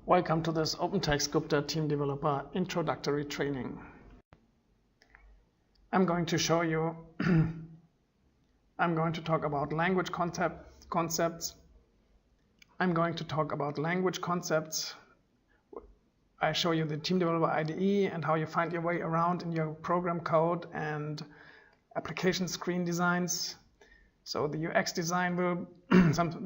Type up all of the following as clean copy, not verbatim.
Welcome to this OpenText Gupta Team Developer introductory training. I'm going to show you, I'm going to talk about language concepts. I'm going to talk about language concepts. I show you the Team Developer IDE and how you find your way around in your program code and application screen designs. So the UX design will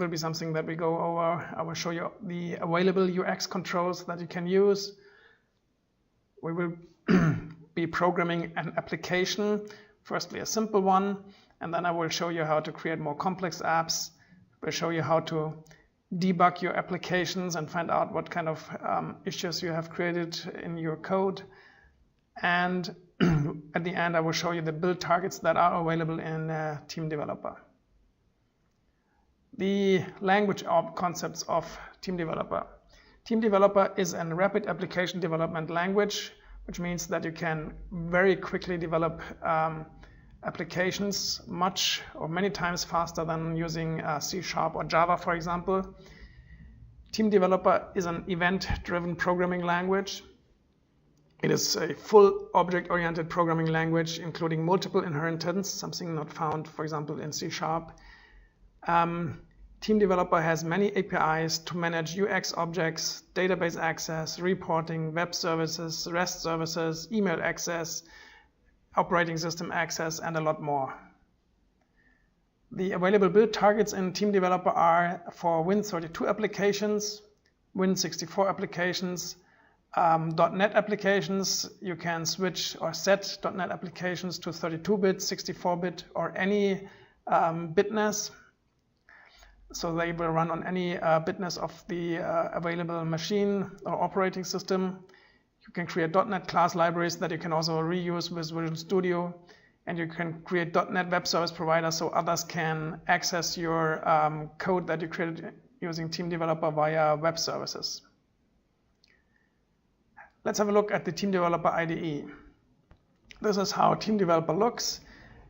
be something that we go over. I will show you the available UX controls that you can use. We will be programming an application, firstly a simple one, and then I will show you how to create more complex apps. We'll show you how to debug your applications and find out what kind of issues you have created in your code. And at the end, I will show you the build targets that are available in Team Developer. The language concepts of Team Developer. Team Developer is a rapid application development language, which means that you can very quickly develop applications much or many times faster than using C# or Java, for example. Team Developer is an event-driven programming language. It is a full object-oriented programming language, including multiple inheritance, something not found, for example, in C#. Team Developer has many APIs to manage UX objects, database access, reporting, web services, REST services, email access, operating system access, and a lot more. The available build targets in Team Developer are for Win32 applications, Win64 applications, .NET applications. You can switch or set .NET applications to 32-bit, 64-bit, or any bitness. So they will run on any bitness of the available machine or operating system. You can create .NET class libraries that you can also reuse with Visual Studio. And you can create .NET web service provider so others can access your code that you created using Team Developer via web services. Let's have a look at the Team Developer IDE. This is how Team Developer looks.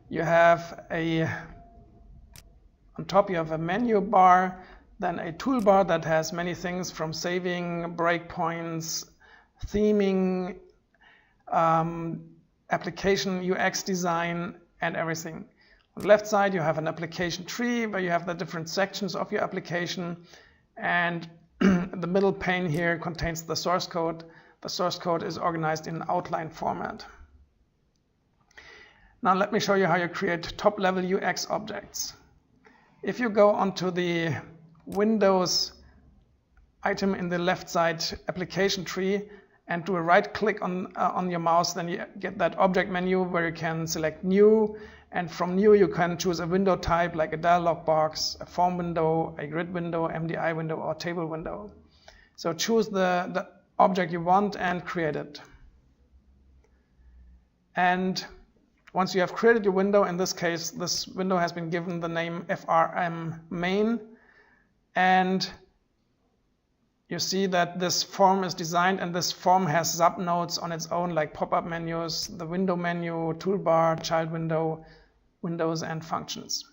You have on top you have a menu bar, then a toolbar that has many things from saving, breakpoints, theming, application UX design, and everything. On the left side you have an application tree where you have the different sections of your application, and the middle pane here contains the source code. The source code is organized in outline format. Now let me show you how you create top-level UX objects. If you go onto the Windows item in the left side application tree and do a right click on your mouse, then you get that object menu where you can select new, and from new you can choose a window type like a dialog box, a form window, a grid window, MDI window, or table window. So choose the object you want and create it. And once you have created your window, in this case, this window has been given the name FRM main, and you see that this form is designed, and this form has subnodes on its own, like pop-up menus, the window menu, toolbar, child window, windows, and functions.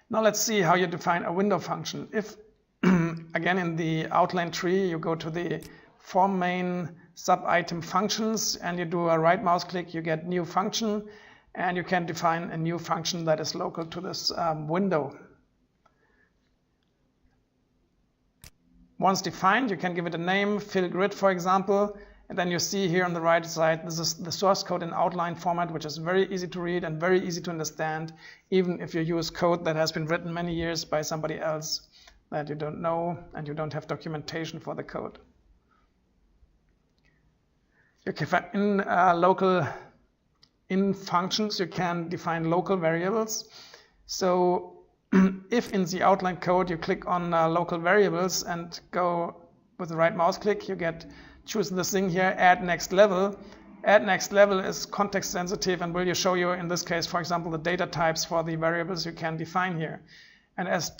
Now let's see how you define a window function. If, again, in the outline tree, you go to the form main sub-item functions, and you do a right mouse click, you get new function, and you can define a new function that is local to this window. Once defined, you can give it a name, fill grid, for example, and then you see here on the right side, this is the source code in outline format, which is very easy to read and very easy to understand, even if you use code that has been written many years by somebody else that you don't know and you don't have documentation for the code. You can in functions you can define local variables. So if in the outline code you click on local variables and go with the right mouse click, you choose this thing here, add next level. Add next level is context sensitive and will show you, in this case, for example, the data types for the variables you can define here. And as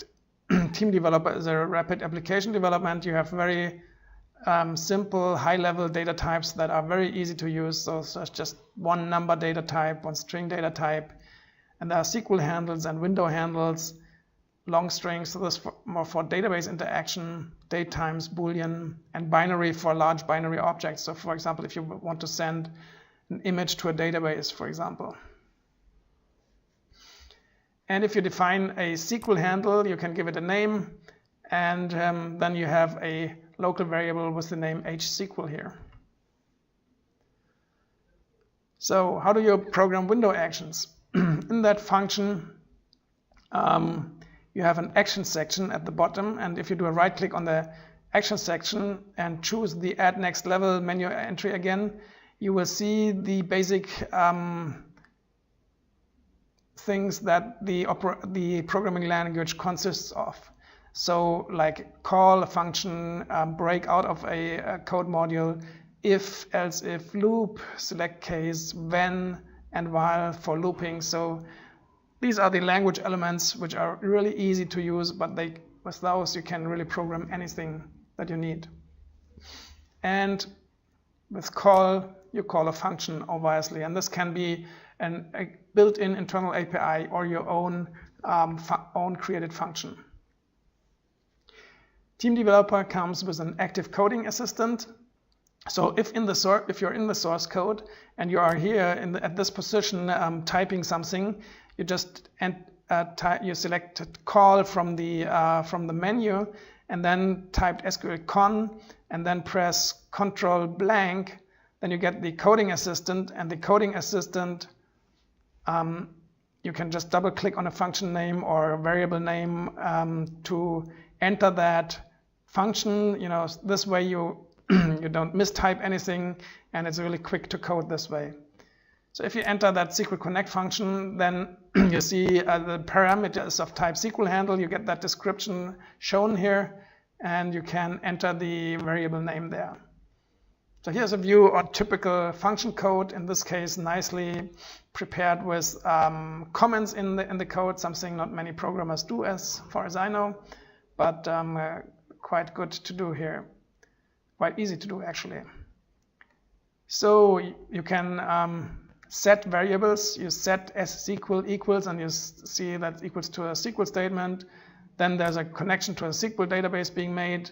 Team Developer is a rapid application development, you have very simple high-level data types that are very easy to use. So it's just one number data type, one string data type, and there are SQL handles and window handles. long strings, so this is more for database interaction, date times, Boolean, and binary for large binary objects. So for example, if you want to send an image to a database, for example. And if you define a SQL handle, you can give it a name, and then you have a local variable with the name hSQL here. So how do you program window actions? In that function, you have an action section at the bottom, and if you do a right click on the action section and choose the add next level menu entry again, you will see the basic things that the programming language consists of. So like call a function, break out of a code module, if, else if, loop, select case, when, and while for looping. So these are the language elements which are really easy to use, but with those you can really program anything that you need. And with call, you call a function, obviously, and this can be a built-in internal API or your own created function. Team Developer comes with an active coding assistant. So if you're in the source code and you are here at this position typing something, you just you select call from the menu and then typed SQL con and then press Control blank. Then you get the coding assistant, and the coding assistant you can just double click on a function name or a variable name to enter that function. You know, this way you you don't mistype anything, and it's really quick to code this way. So if you enter that SQL connect function, then you see the parameters of type SQL handle. You get that description shown here, and you can enter the variable name there. So here's a view on typical function code, in this case nicely prepared with comments in the code, something not many programmers do as far as I know, but quite good to do here, quite easy to do actually. So you can set variables, you set SQL equals, and you see that equals to a SQL statement. Then there's a connection to a SQL database being made,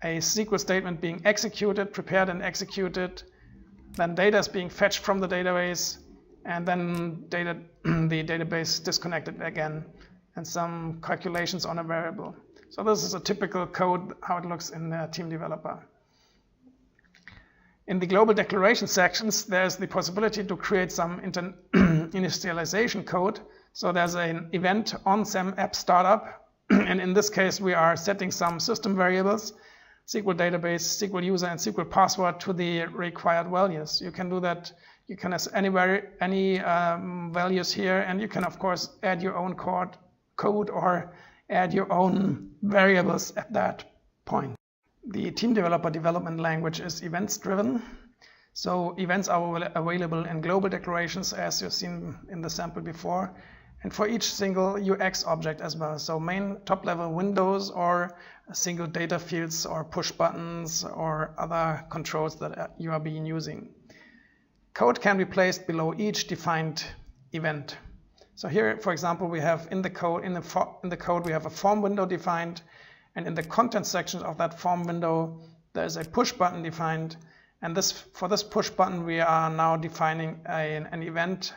a SQL statement being executed, prepared and executed, then data is being fetched from the database, and then the database disconnected again, and some calculations on a variable. So this is a typical code, how it looks in Team Developer. In the global declaration sections, there's the possibility to create some initialization code. So there's an event on SAM app startup, and in this case we are setting some system variables, SQL database, SQL user, and SQL password to the required values. You can do that. You can have any values here, and you can of course add your own code or add your own variables at that point. The Team Developer development language is events driven. So events are available in global declarations, as you've seen in the sample before, and for each single UX object as well. So main top level windows or single data fields or push buttons or other controls that you are being using. Code can be placed below each defined event. So here, for example, we have in the code we have a form window defined, and in the content section of that form window there is a push button defined, and for this push button we are now defining an event.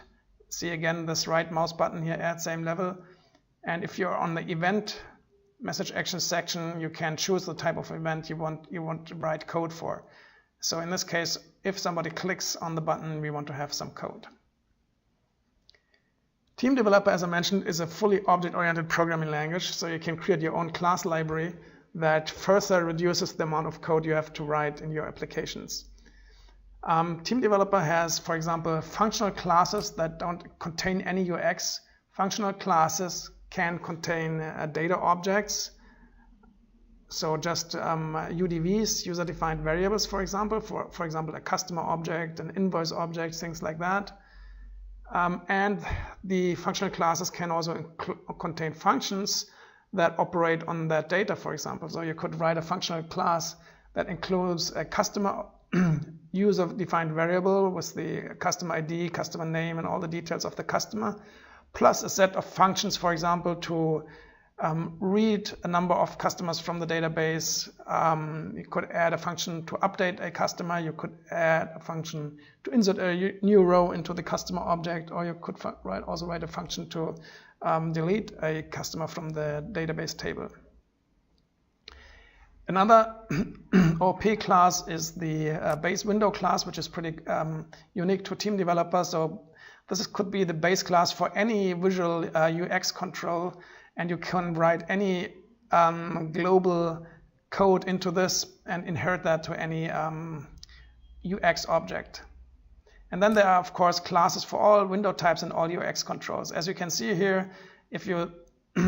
See again this right mouse button here, add same level, and if you're on the event message action section, you can choose the type of event you want to write code for. So in this case, if somebody clicks on the button, we want to have some code. Team Developer, as I mentioned, is a fully object-oriented programming language, so you can create your own class library that further reduces the amount of code you have to write in your applications. Team Developer has, for example, functional classes that don't contain any UX. Functional classes can contain data objects, so just UDVs, user-defined variables, for example, for example, a customer object, an invoice object, things like that. And the functional classes can also contain functions that operate on that data, for example. So you could write a functional class that includes a customer user-defined variable with the customer ID, customer name, and all the details of the customer, plus a set of functions, for example, to read a number of customers from the database. You could add a function to update a customer. You could add a function to insert a new row into the customer object, or you could also write a function to delete a customer from the database table. Another OP class is the base window class, which is pretty unique to Team Developer. So this could be the base class for any visual UX control, and you can write any global code into this and inherit that to any UX object. And then there are, of course, classes for all window types and all UX controls. As you can see here, if you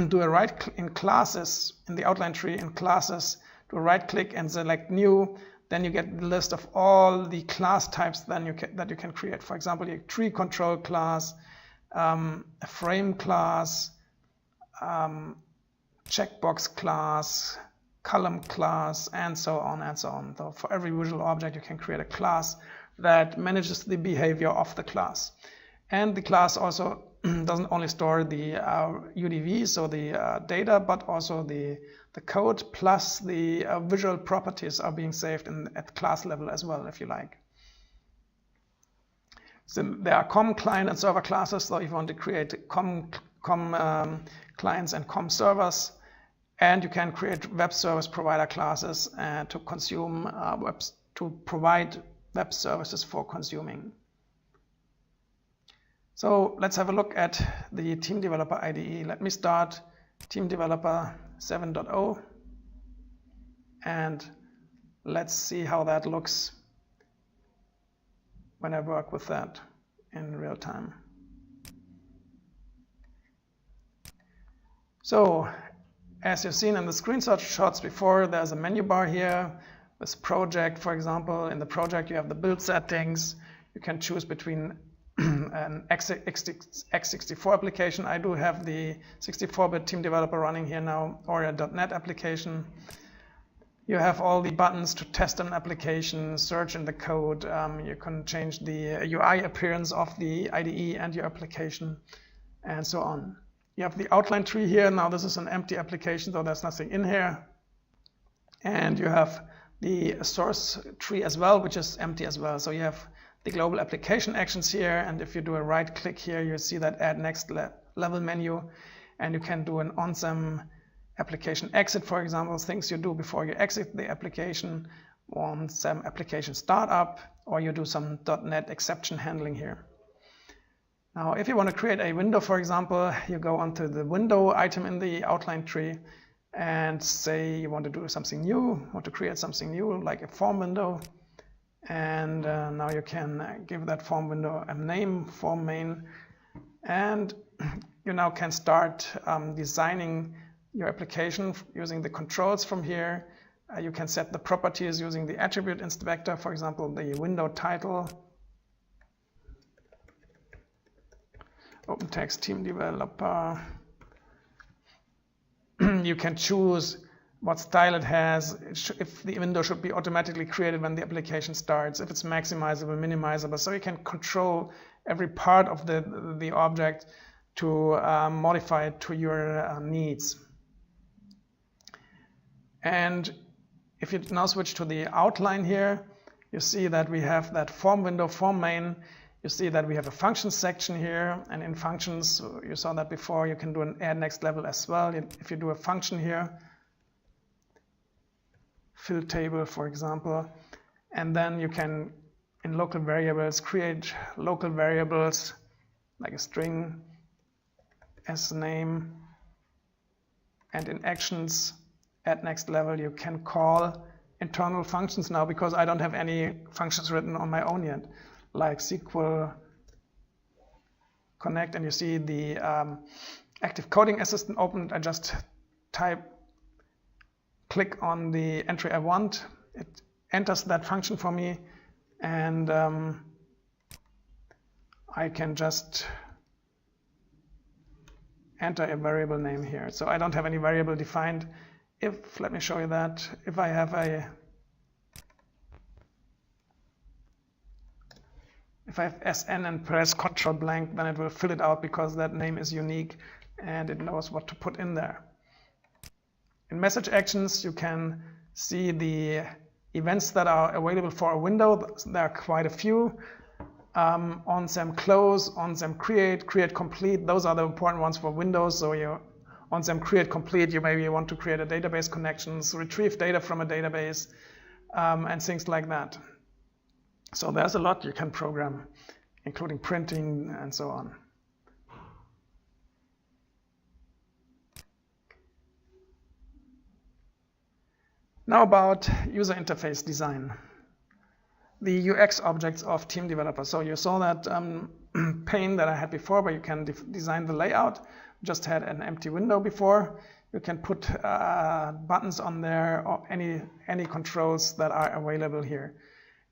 do a right click in classes, in the outline tree in classes, do a right click and select new, then you get the list of all the class types that you can create. For example, a tree control class, a frame class, checkbox class, column class, and so on and so on. So for every visual object, you can create a class that manages the behavior of the class. And the class also doesn't only store the UDV, so the data, but also the code plus the visual properties are being saved at class level as well, if you like. So there are COM client and server classes. So if you want to create COM clients and COM servers, and you can create web service provider classes to consume to provide web services for consuming. So let's have a look at the Team Developer IDE. Let me start Team Developer 7.0 and let's see how that looks when I work with that in real time. So as you've seen in the screenshots before, there's a menu bar here. This project, for example, in the project you have the build settings. You can choose between an x64 application. I do have the 64-bit Team Developer running here now, or a .NET application. You have all the buttons to test an application, search in the code. You can change the UI appearance of the IDE and your application, and so on. You have the outline tree here. Now this is an empty application, so there's nothing in here. And you have the source tree as well, which is empty as well. So you have the global application actions here, and if you do a right click here, you see that add next level menu, and you can do an OnSem application exit, for example, things you do before you exit the application, OnSem application startup, or you do some .NET exception handling here. Now, if you want to create a window, for example, you go onto the window item in the outline tree and say you want to do something new, want to create something new, like a form window. And now you can give that form window a name, form main, and you now can start designing your application using the controls from here. You can set the properties using the attribute inspector, for example, the window title, open text Team Developer. You can choose what style it has, if the window should be automatically created when the application starts, if it's maximizable, minimizable. So you can control every part of the object to modify it to your needs. And if you now switch to the outline here, you see that we have that form window, form main. You see that we have a functions section here, and in functions, you saw that before, you can do an add next level as well. If you do a function here, fill table, for example, and then you can, in local variables, create local variables like a string as name, and in actions at next level you can call internal functions now, because I don't have any functions written on my own yet, like SQL connect, and you see the active coding assistant opened. I just click on the entry I want, it enters that function for me, and I can just enter a variable name here. So I don't have any variable defined. Let me show you that. If I have SN and press Ctrl blank, then it will fill it out because that name is unique and it knows what to put in there. In message actions, you can see the events that are available for a window. There are quite a few. On-sem close, on-sem create, create complete. Those are the important ones for Windows. So you on-sem create complete, you maybe want to create a database connections, retrieve data from a database, and things like that. So there's a lot you can program, including printing and so on. Now about user interface design. The UX objects of Team Developer. So you saw that pane that I had before, where you can design the layout. Just had an empty window before. You can put buttons on there or any controls that are available here.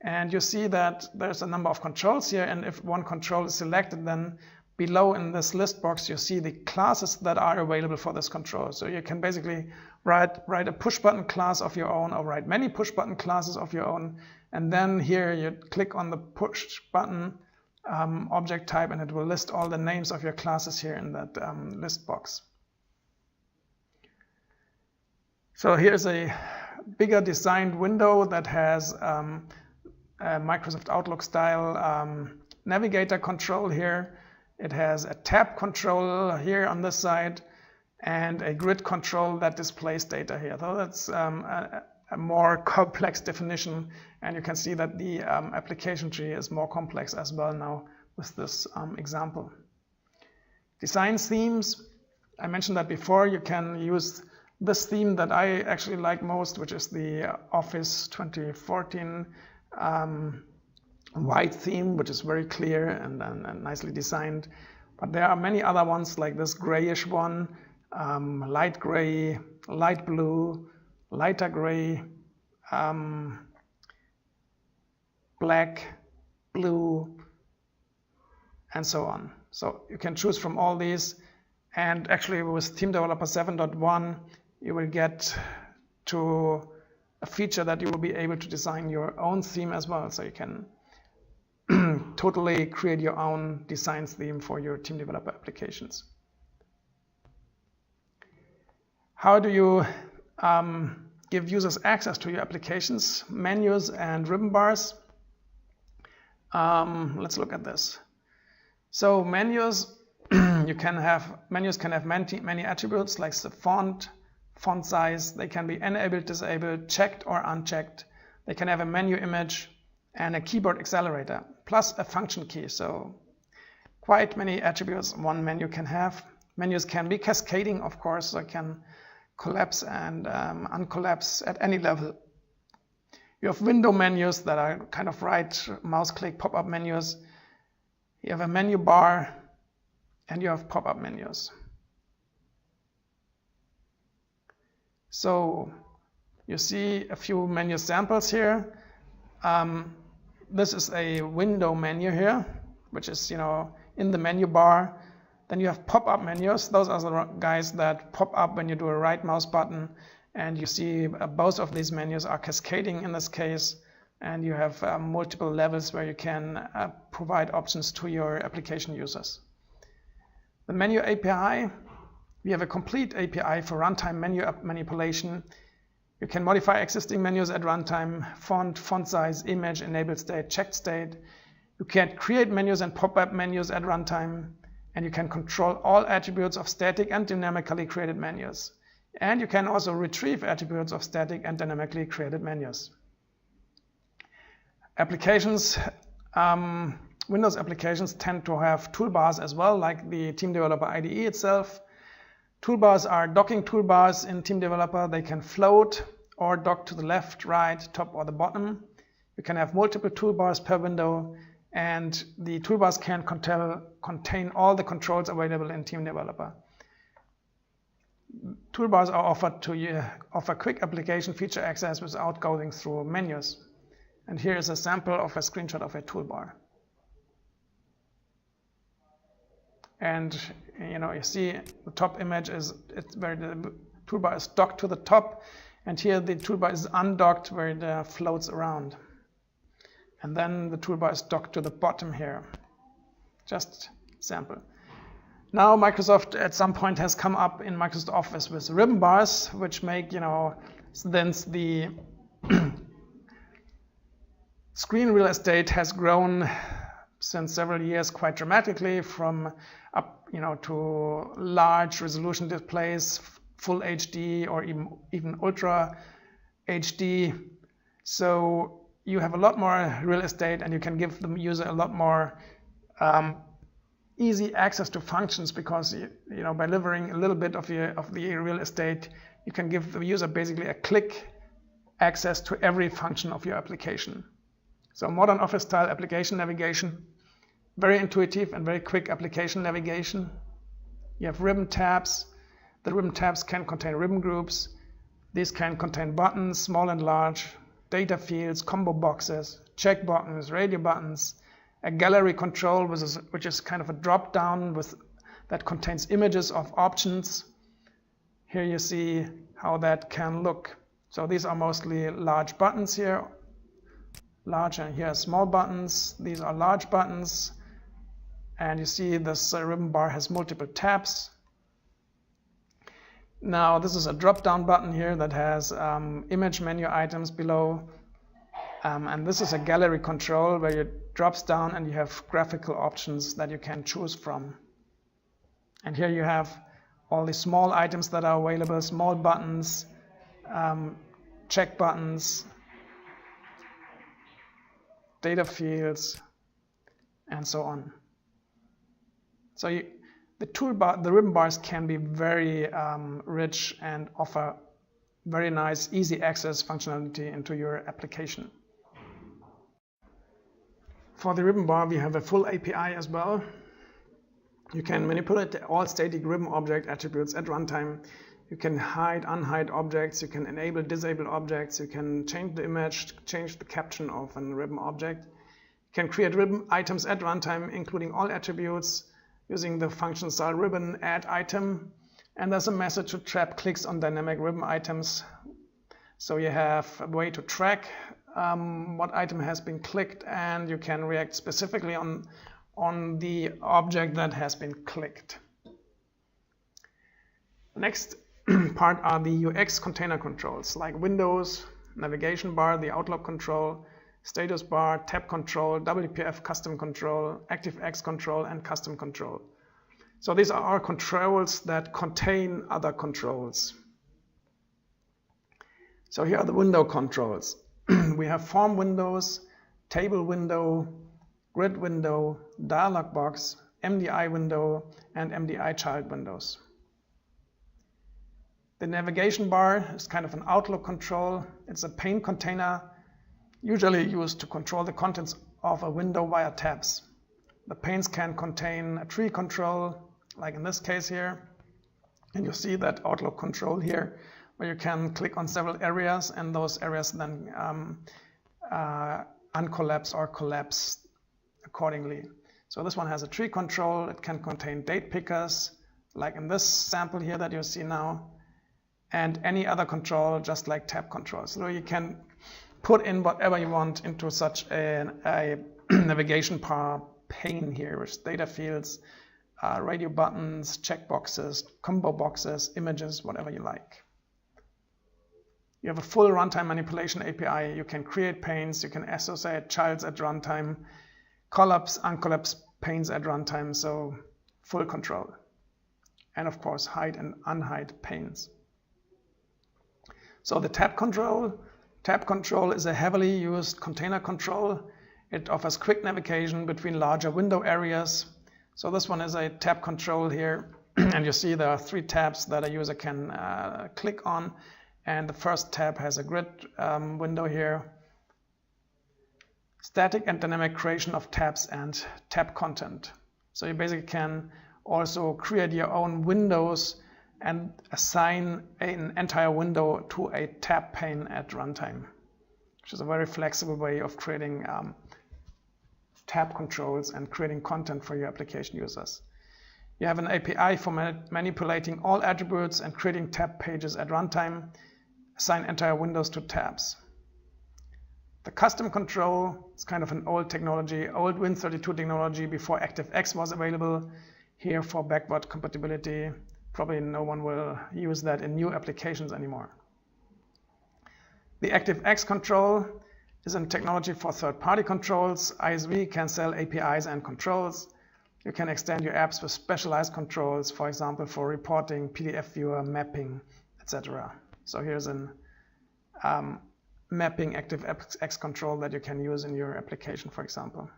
And you see that there's a number of controls here, and if one control is selected, then below in this list box you see the classes that are available for this control. So you can basically write a push button class of your own, or write many push button classes of your own, and then here you click on the push button object type, and it will list all the names of your classes here in that list box. So here's a bigger designed window that has a Microsoft Outlook style Navigator control here. It has a tab control here on this side and a grid control that displays data here. So that's a more complex definition, and you can see that the application tree is more complex as well now with this example. Design themes, I mentioned that before. You can use this theme that I actually like most, which is the Office 2014 white theme, which is very clear and nicely designed. But there are many other ones like this grayish one, light gray, light blue, lighter gray, black, blue, and so on. So you can choose from all these, and actually with Team Developer 7.1 you will get to a feature that you will be able to design your own theme as well. So you can totally create your own design theme for your Team Developer applications. How do you give users access to your applications? Menus and ribbon bars. Let's look at this. So menus, menus can have many attributes, like the font size. They can be enabled, disabled, checked or unchecked. They can have a menu image and a keyboard accelerator, plus a function key. So quite many attributes one menu can have. Menus can be cascading, of course, so it can collapse and uncollapse at any level. You have window menus that are kind of right mouse click pop-up menus. You have a menu bar, and you have pop-up menus. So you see a few menu samples here. This is a window menu here, which is, in the menu bar. Then you have pop-up menus. Those are the guys that pop up when you do a right mouse button, and you see both of these menus are cascading in this case, and you have multiple levels where you can provide options to your application users. The menu API, we have a complete API for runtime menu manipulation. You can modify existing menus at runtime, font size, image, enabled state, checked state. You can create menus and pop-up menus at runtime, and you can control all attributes of static and dynamically created menus. And you can also retrieve attributes of static and dynamically created menus. Applications, Windows applications tend to have toolbars as well, like the Team Developer IDE itself. Toolbars are docking toolbars in Team Developer. They can float or dock to the left, right, top, or the bottom. You can have multiple toolbars per window, and the toolbars can contain all the controls available in Team Developer. Toolbars are offered to offer quick application feature access without going through menus. And here is a sample of a screenshot of a toolbar. And you see the top image is where the toolbar is docked to the top, and here the toolbar is undocked where it floats around. And then the toolbar is docked to the bottom here. Just sample. Now Microsoft at some point has come up in Microsoft Office with ribbon bars, which make, since the screen real estate has grown since several years quite dramatically from up, to large resolution displays, full HD or even ultra HD. So you have a lot more real estate and you can give the user a lot more easy access to functions, because by delivering a little bit of the real estate, you can give the user basically a click access to every function of your application. So modern office style application navigation, very intuitive and very quick application navigation. You have ribbon tabs. The ribbon tabs can contain ribbon groups. These can contain buttons, small and large, data fields, combo boxes, check buttons, radio buttons, a gallery control, which is kind of a drop down that contains images of options. Here you see how that can look. So these are mostly large buttons here, large, and here are small buttons. These are large buttons. And you see this ribbon bar has multiple tabs. Now this is a drop-down button here that has image menu items below. And this is a gallery control where it drops down and you have graphical options that you can choose from. And here you have all the small items that are available, small buttons, check buttons, data fields, and so on. So the ribbon bars can be very rich and offer very nice, easy access functionality into your application. For the ribbon bar, we have a full API as well. You can manipulate all static ribbon object attributes at runtime. You can hide, unhide objects. You can enable, disable objects. You can change the image, change the caption of a ribbon object. You can create ribbon items at runtime, including all attributes, using the function style ribbon add item. And there's a method to trap clicks on dynamic ribbon items. So you have a way to track what item has been clicked, and you can react specifically on the object that has been clicked. Next part are the UX container controls, like Windows, navigation bar, the Outlook control, status bar, tab control, WPF custom control, ActiveX control, and custom control. So these are our controls that contain other controls. So here are the window controls. We have form windows, table window, grid window, dialog box, MDI window, and MDI child windows. The navigation bar is kind of an Outlook control. It's a pane container usually used to control the contents of a window via tabs. The panes can contain a tree control, like in this case here. And you see that Outlook control here, where you can click on several areas, and those areas then uncollapse or collapse accordingly. So this one has a tree control. It can contain date pickers, like in this sample here that you see now, and any other control, just like tab control. So you can put in whatever you want into such a navigation pane here, with data fields, radio buttons, checkboxes, combo boxes, images, whatever you like. You have a full runtime manipulation API. You can create panes. You can associate childs at runtime, collapse, uncollapse panes at runtime, so full control. And of course, hide and unhide panes. So the tab control is a heavily used container control. It offers quick navigation between larger window areas. So this one is a tab control here. And you see there are 3 tabs that a user can click on. And the first tab has a grid window here. Static and dynamic creation of tabs and tab content. So you basically can also create your own windows and assign an entire window to a tab pane at runtime, which is a very flexible way of creating tab controls and creating content for your application users. You have an API for manipulating all attributes and creating tab pages at runtime. Assign entire windows to tabs. The custom control is kind of an old technology, old Win32 technology before ActiveX was available. here for backward compatibility. Probably no one will use that in new applications anymore. The ActiveX Control is a technology for third-party controls. ISV can sell APIs and controls. You can extend your apps with specialized controls, for example, for reporting, PDF viewer, mapping, etc. So here's a mapping ActiveX Control that you can use in your application, for example.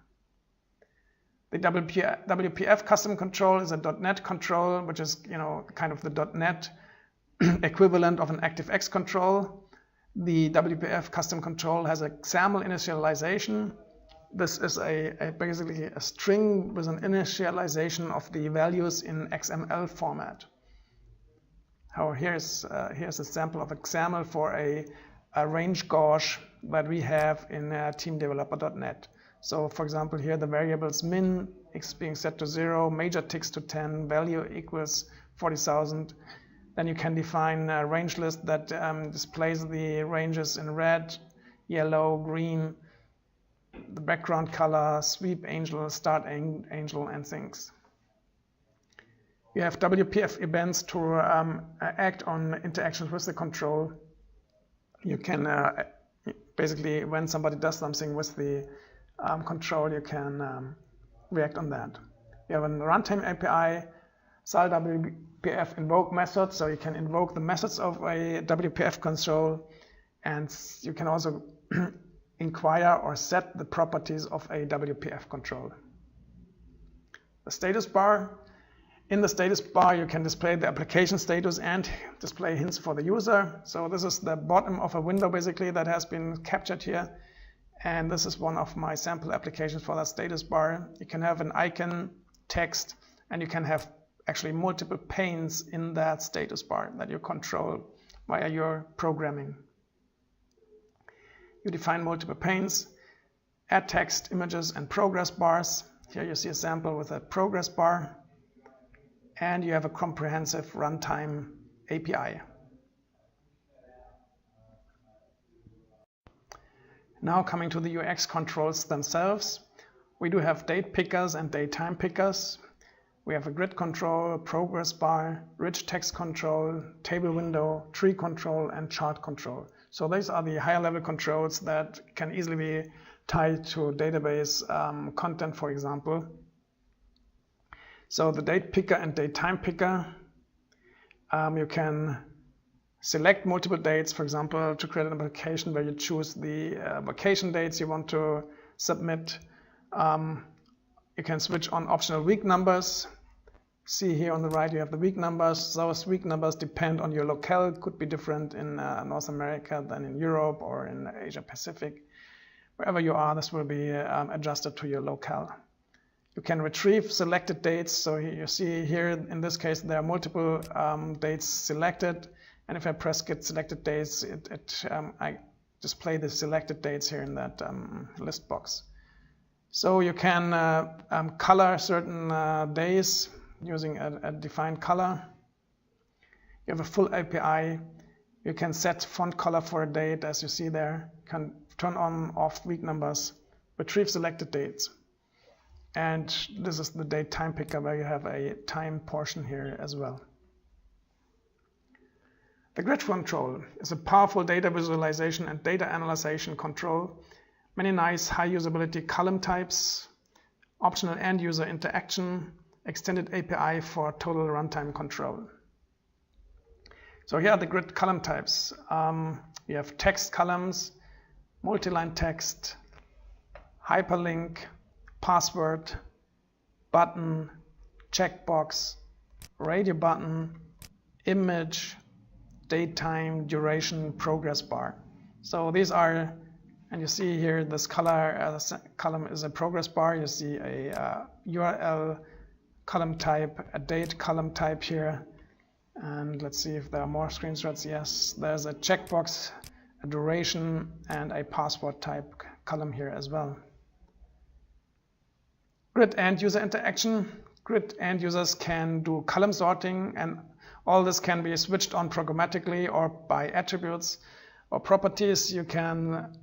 The WPF custom control is a .NET control, which is kind of the .NET equivalent of an ActiveX control. The WPF custom control has a XAML initialization. This is basically a string with an initialization of the values in XML format. Here's a sample of a XAML for a range gauge that we have in Team Developer.NET. So for example, here the variables min is being set to 0, major ticks to 10, value equals 40,000. Then you can define a range list that displays the ranges in red, yellow, green, the background color, sweep angel, start angel, and things. You have WPF events to act on interactions with the control. You can basically, when somebody does something with the control, you can react on that. You have a runtime API, SAL WPF invoke method, so you can invoke the methods of a WPF control, and you can also inquire or set the properties of a WPF control. The status bar. In the status bar, you can display the application status and display hints for the user. So this is the bottom of a window basically that has been captured here. And this is one of my sample applications for that status bar. You can have an icon, text, and you can have actually multiple panes in that status bar that you control via your programming. You define multiple panes, add text, images, and progress bars. Here you see a sample with a progress bar. And you have a comprehensive runtime API. Now coming to the UX controls themselves, we do have date pickers and date time pickers. We have a grid control, progress bar, rich text control, table window, tree control, and chart control. So these are the higher level controls that can easily be tied to database content, for example. So the date picker and date time picker, you can select multiple dates, for example, to create an application where you choose the vacation dates you want to submit. You can switch on optional week numbers. See here on the right you have the week numbers. Those week numbers depend on your locale. Could be different in North America than in Europe or in Asia Pacific. Wherever you are, this will be adjusted to your locale. You can retrieve selected dates. So you see here, in this case, there are multiple dates selected. And if I press get selected dates, I display the selected dates here in that list box. So you can color certain days using a defined color. You have a full API. You can set font color for a date, as you see there. You can turn on, off week numbers, retrieve selected dates. And this is the date time picker where you have a time portion here as well. The grid control is a powerful data visualization and data analyzation control. Many nice high usability column types, optional end user interaction, extended API for total runtime control. So here are the grid column types. You have text columns, multi-line text, hyperlink, password, button, checkbox, radio button, image, date time, duration, progress bar. So these are, and you see here this color column is a progress bar. You see a URL column type, a date column type here. And let's see if there are more screenshots. Yes, there's a checkbox, a duration, and a password type column here as well. Grid and user interaction. Grid end users can do column sorting, and all this can be switched on programmatically or by attributes or properties. You can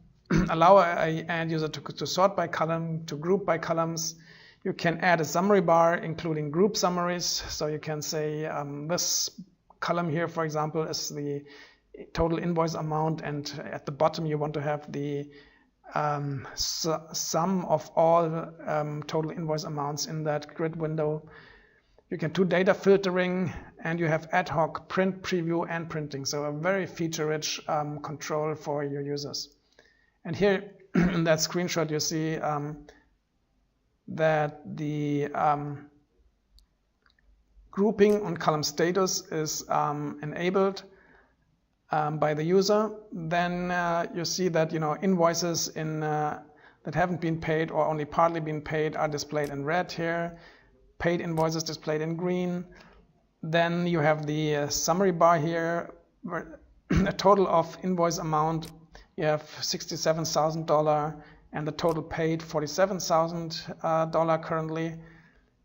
allow an end user to sort by column, to group by columns. You can add a summary bar including group summaries. So you can say this column here, for example, is the total invoice amount, and at the bottom you want to have the sum of all total invoice amounts in that grid window. You can do data filtering, and you have ad hoc print, preview, and printing. So a very feature-rich control for your users. And here in that screenshot you see that the grouping on column status is enabled by the user. Then you see that invoices that haven't been paid or only partly been paid are displayed in red here. Paid invoices displayed in green. Then you have the summary bar here, where a total of invoice amount you have $67,000 and the total paid $47,000 currently.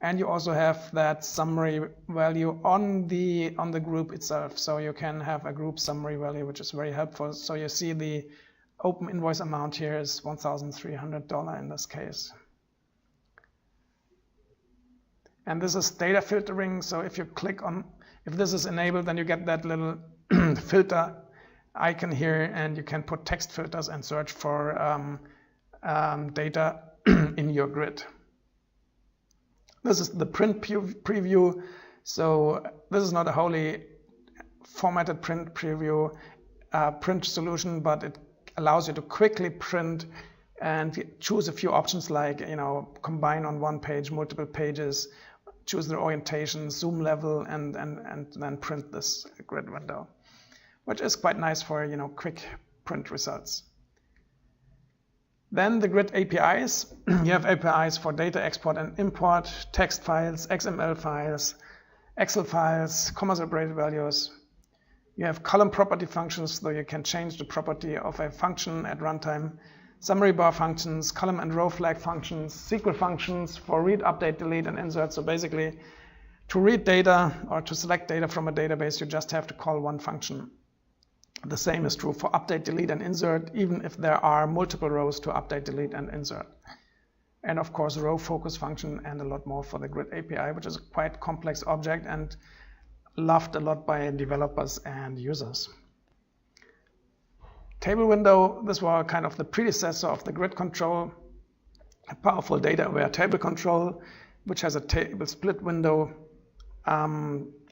And you also have that summary value on the group itself. So you can have a group summary value, which is very helpful. So you see the open invoice amount here is $1,300 in this case. And this is data filtering. So if you click on, if this is enabled, then you get that little filter icon here, and you can put text filters and search for data in your grid. This is the print preview. So this is not a wholly formatted print preview print solution, but it allows you to quickly print and choose a few options like combine on one page multiple pages, choose the orientation, zoom level, and then print this grid window, which is quite nice for quick print results. Then the grid APIs. You have APIs for data export and import, text files, XML files, Excel files, comma-separated values. You have column property functions, so you can change the property of a function at runtime, summary bar functions, column and row flag functions, SQL functions for read, update, delete, and insert. So basically, to read data or to select data from a database, you just have to call one function. The same is true for update, delete, and insert, even if there are multiple rows to update, delete, and insert. And of course, row focus function and a lot more for the grid API, which is a quite complex object and loved a lot by developers and users. Table window, this was kind of the predecessor of the grid control, a powerful data-aware table control, which has a table split window.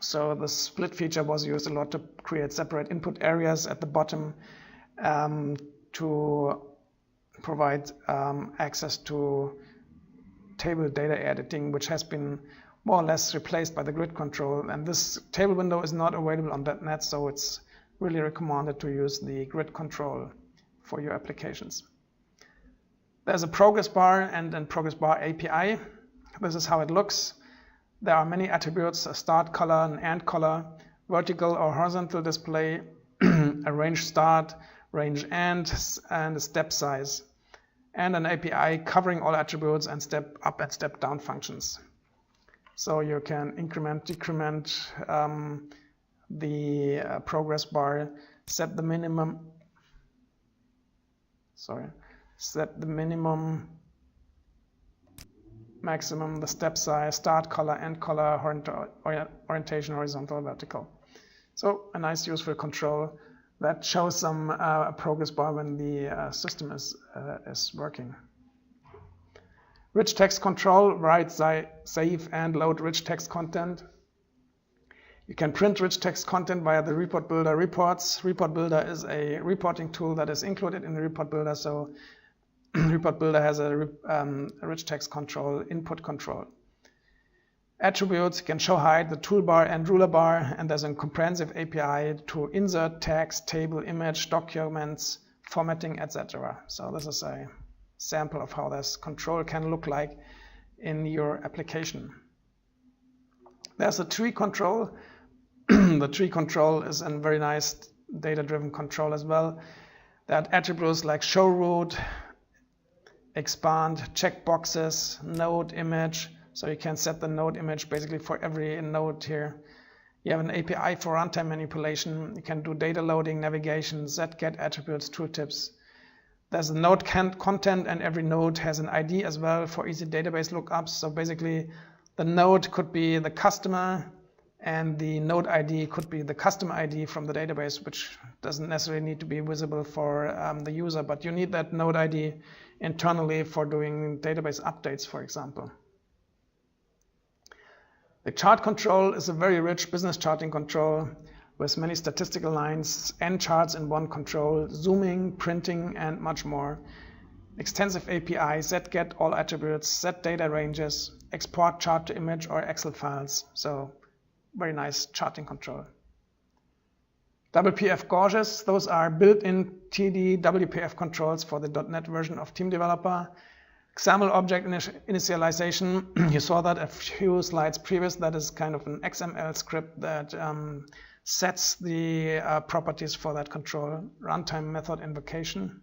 So the split feature was used a lot to create separate input areas at the bottom to provide access to table data editing, which has been more or less replaced by the grid control. And this table window is not available on .NET, so it's really recommended to use the grid control for your applications. There's a progress bar and a progress bar API. This is how it looks. There are many attributes: a start color, an end color, vertical or horizontal display, a range start, range end, and a step size, and an API covering all attributes and step up and step down functions. So you can increment, decrement the progress bar, set the minimum, maximum, the step size, start color, end color, orientation, horizontal, vertical. So a nice useful control that shows some progress bar when the system is working. Rich text control, write, save, and load rich text content. You can print rich text content via the Report Builder reports. Report Builder is a reporting tool that is included in the Report Builder, so Report Builder has a rich text control, input control. Attributes can show, hide, the toolbar and ruler bar, and there's a comprehensive API to insert text, table, image, documents, formatting, etc. So this is a sample of how this control can look like in your application. There's a tree control. The tree control is a very nice data-driven control as well. There are attributes like show root, expand, checkboxes, node image. So you can set the node image basically for every node here. You have an API for runtime manipulation. You can do data loading, navigation, zget attributes, tooltips. There's a node content, and every node has an ID as well for easy database lookups. So basically, the node could be the customer, and the node ID could be the customer ID from the database, which doesn't necessarily need to be visible for the user, but you need that node ID internally for doing database updates, for example. The chart control is a very rich business charting control with many statistical lines and charts in one control, zooming, printing, and much more. Extensive API, set get all attributes, set data ranges, export chart to image or Excel files. So very nice charting control. WPF Gauges, those are built-in TD WPF controls for the .NET version of Team Developer. XAML object initialization, you saw that a few slides previous. That is kind of an XML script that sets the properties for that control. Runtime method invocation.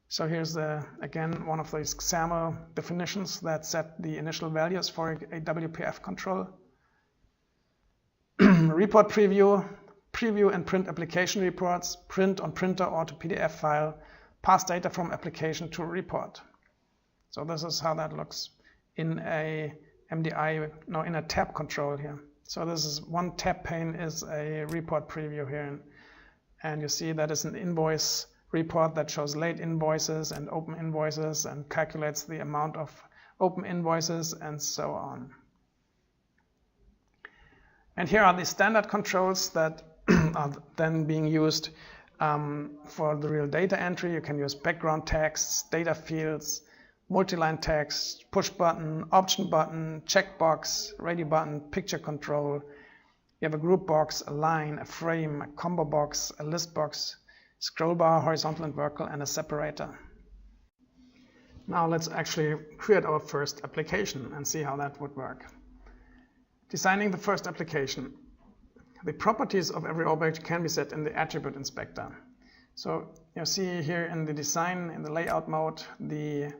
So here's again one of those XAML definitions that set the initial values for a WPF control. Report preview, preview and print application reports, print on printer or to PDF file, pass data from application to report. So this is how that looks in a MDI, no, in a tab control here. So this is one tab pane is a report preview here. And you see that is an invoice report that shows late invoices and open invoices and calculates the amount of open invoices and so on. And here are the standard controls that are then being used for the real data entry. You can use background texts, data fields, multi-line text, push button, option button, checkbox, ready button, picture control. You have a group box, a line, a frame, a combo box, a list box, scroll bar, horizontal and vertical, and a separator. Now let's actually create our first application and see how that would work. Designing the first application. The properties of every object can be set in the attribute inspector. So you see here in the design, in the layout mode, the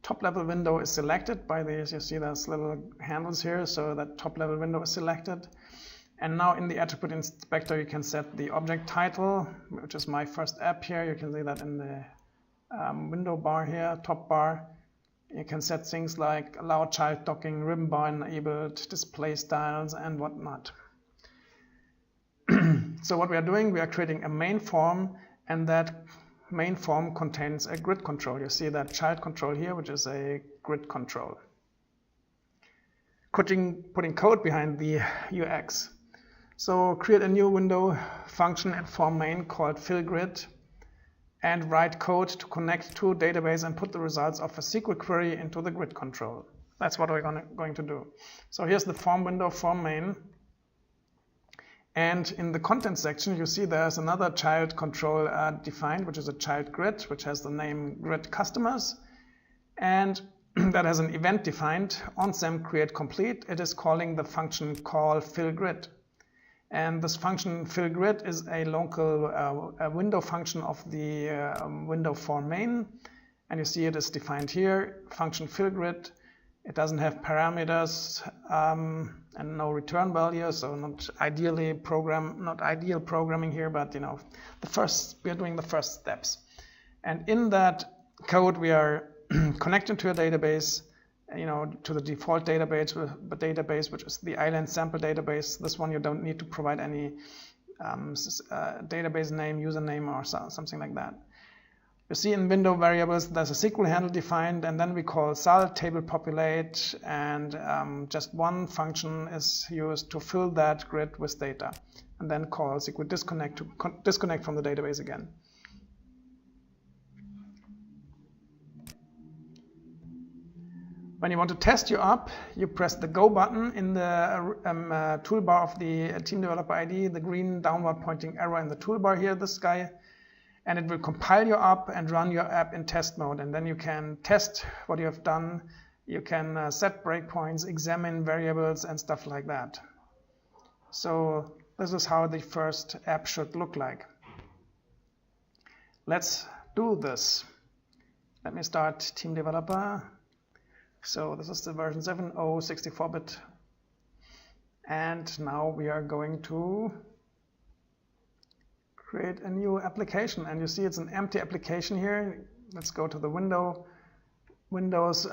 top level window is selected by these. You see there's little handles here, so that top level window is selected. And now in the attribute inspector, you can set the object title, which is my first app here. You can see that in the window bar here, top bar. You can set things like allow child docking, ribbon bar enabled, display styles, and whatnot. So what we are doing, we are creating a main form, and that main form contains a grid control. You see that child control here, which is a grid control. Putting code behind the UX. So create a new window function at form main called fillGrid, and write code to connect to a database and put the results of a SQL query into the grid control. That's what we're going to do. So here's the form window, form main. And in the content section, you see there's another child control defined, which is a child grid, which has the name grid customers. And that has an event defined, onsem create complete. It is calling the function call fillGrid. And this function fillGrid is a local window function of the window form main. And you see it is defined here, function fillGrid. It doesn't have parameters and no return value, so not ideal programming here, but you know, we're doing the first steps. And in that code, we are connecting to a database, you know, to the default database, which is the island sample database. This one you don't need to provide any database name, username, or something like that. You see in window variables, there's a SQL handle defined, and then we call sal table populate, and just one function is used to fill that grid with data, and then call SQL disconnect to disconnect from the database again. When you want to test your app, you press the Go button in the toolbar of the Team Developer IDE, the green downward pointing arrow in the toolbar here, this guy, and it will compile your app and run your app in test mode. And then you can test what you have done. You can set breakpoints, examine variables, and stuff like that. So this is how the first app should look like. Let's do this. Let me start Team Developer. So this is the version 7.0 64-bit. And now we are going to create a new application, and you see it's an empty application here. Let's go to the Windows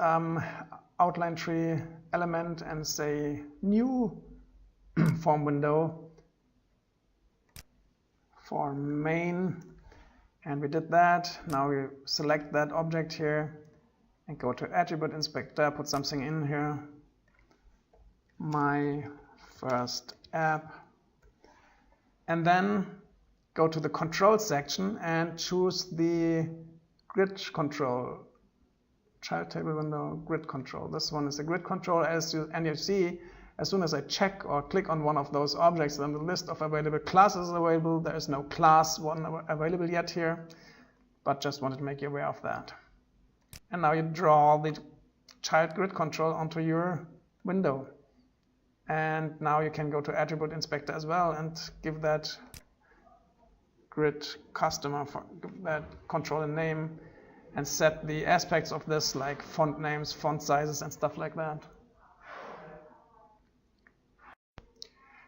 outline tree element and say new form window for main, and we did that. Now we select that object here and go to Attribute Inspector, put something in here, my first app, and then go to the control section and choose the grid control, child table window, grid control. This one is the grid control, and you see, as soon as I check or click on one of those objects, then the list of available classes is available. There is no class one available yet here, but just wanted to make you aware of that. And now you draw the child grid control onto your window. And now you can go to Attribute Inspector as well and give that grid customer, give that control a name, and set the aspects of this like font names, font sizes, and stuff like that.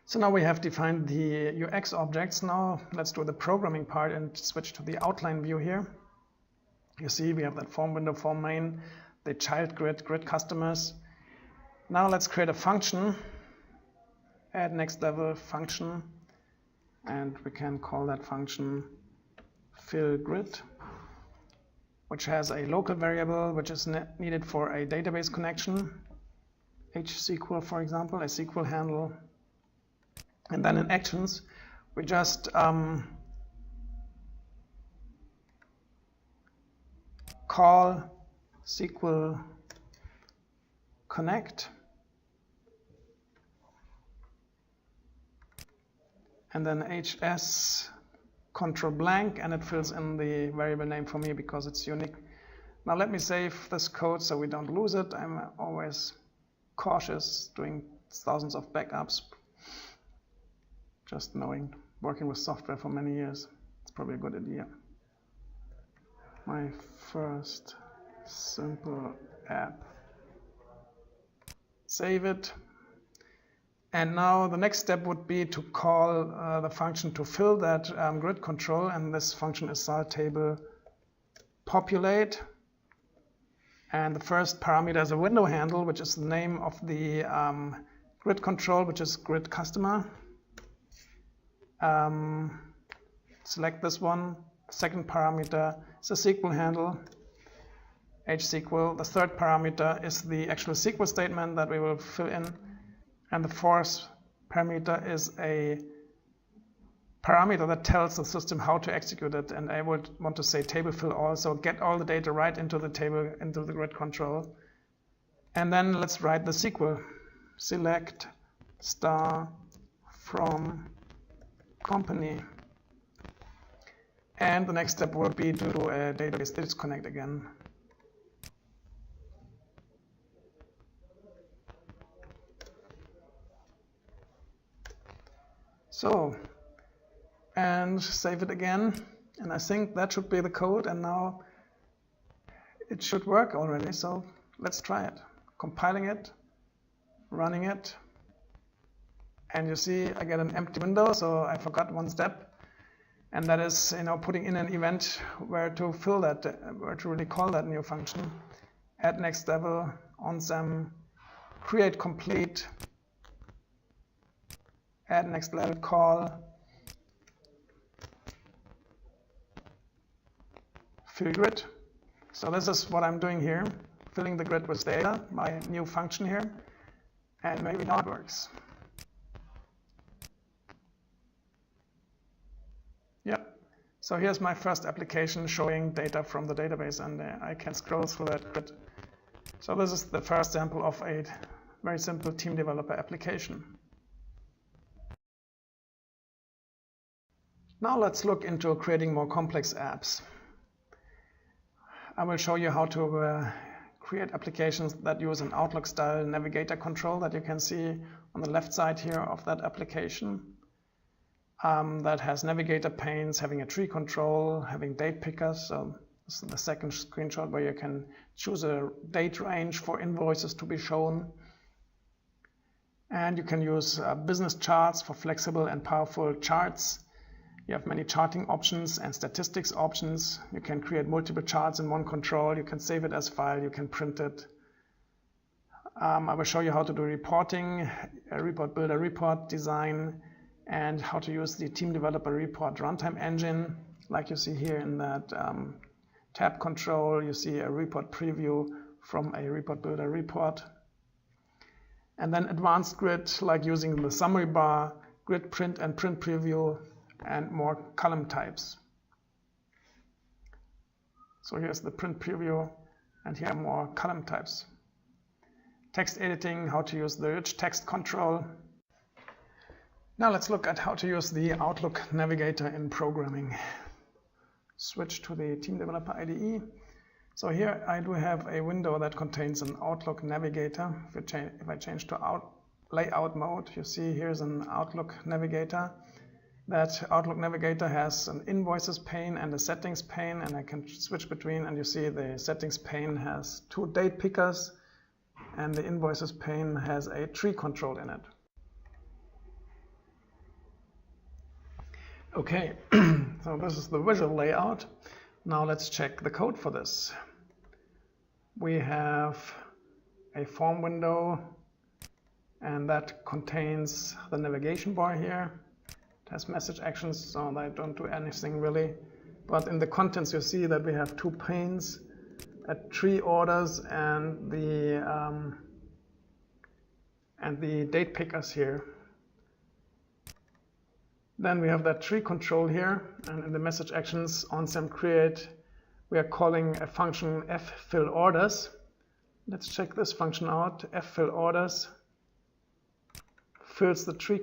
So now we have defined the UX objects. Now let's do the programming part and switch to the outline view here. You see we have that form window, form main, the child grid, grid customers. Now let's create a function, add next level function, and we can call that function fill grid, which has a local variable which is needed for a database connection, HSQL for example, a SQL handle. And then in actions, we just call SQL connect, and then HS control blank, and it fills in the variable name for me because it's unique. Now let me save this code so we don't lose it. I'm always cautious doing thousands of backups. Just knowing, working with software for many years, it's probably a good idea. My first simple app. Save it. And now the next step would be to call the function to fill that grid control, and this function is salt table populate. And the first parameter is a window handle, which is the name of the grid control, which is grid customer. Select this one. Second parameter is a SQL handle, HSQL. The third parameter is the actual SQL statement that we will fill in. And the fourth parameter is a parameter that tells the system how to execute it. And I would want to say table fill all, so get all the data right into the table, into the grid control. And then let's write the SQL. Select star from company. And the next step will be to do a database disconnect again. So, and save it again. And I think that should be the code, and now it should work already. So let's try it. Compiling it, running it. And you see I get an empty window, so I forgot one step, and that is, putting in an event where to fill that, where to really call that new function. Add next level, onsem, create complete, add next level call, fill grid. So this is what I'm doing here, filling the grid with data, my new function here, and maybe now it works. Yep. So here's my first application showing data from the database, and I can scroll through that grid. So this is the first sample of a very simple Team Developer application. Now let's look into creating more complex apps. I will show you how to create applications that use an Outlook-style Navigator control that you can see on the left side here of that application. That has Navigator panes, having a tree control, having date pickers. So this is the second screenshot where you can choose a date range for invoices to be shown. And you can use business charts for flexible and powerful charts. You have many charting options and statistics options. You can create multiple charts in one control. You can save it as file. You can print it. I will show you how to do reporting, a report builder, report design, and how to use the Team Developer Report runtime engine. Like you see here in that tab control, you see a report preview from a report builder report. And then advanced grid, like using the summary bar, grid print and print preview, and more column types. So here's the print preview, and here are more column types. Text editing, how to use the rich text control. Now let's look at how to use the Outlook Navigator in programming. Switch to the Team Developer IDE. So here I do have a window that contains an Outlook Navigator. If I change to layout mode, you see here's an Outlook Navigator. That Outlook Navigator has an invoices pane and a settings pane, and I can switch between, and you see the settings pane has 2 date pickers, and the invoices pane has a tree control in it. Okay, so this is the visual layout. Now let's check the code for this. We have a form window, and that contains the navigation bar here. It has message actions, so they don't do anything really. But in the contents you see that we have 2 panes, tree orders and the date pickers here. Then we have that tree control here, and in the message actions on SAM-create, we are calling a function fFillOrders. Let's check this function out. fFillOrders fills the tree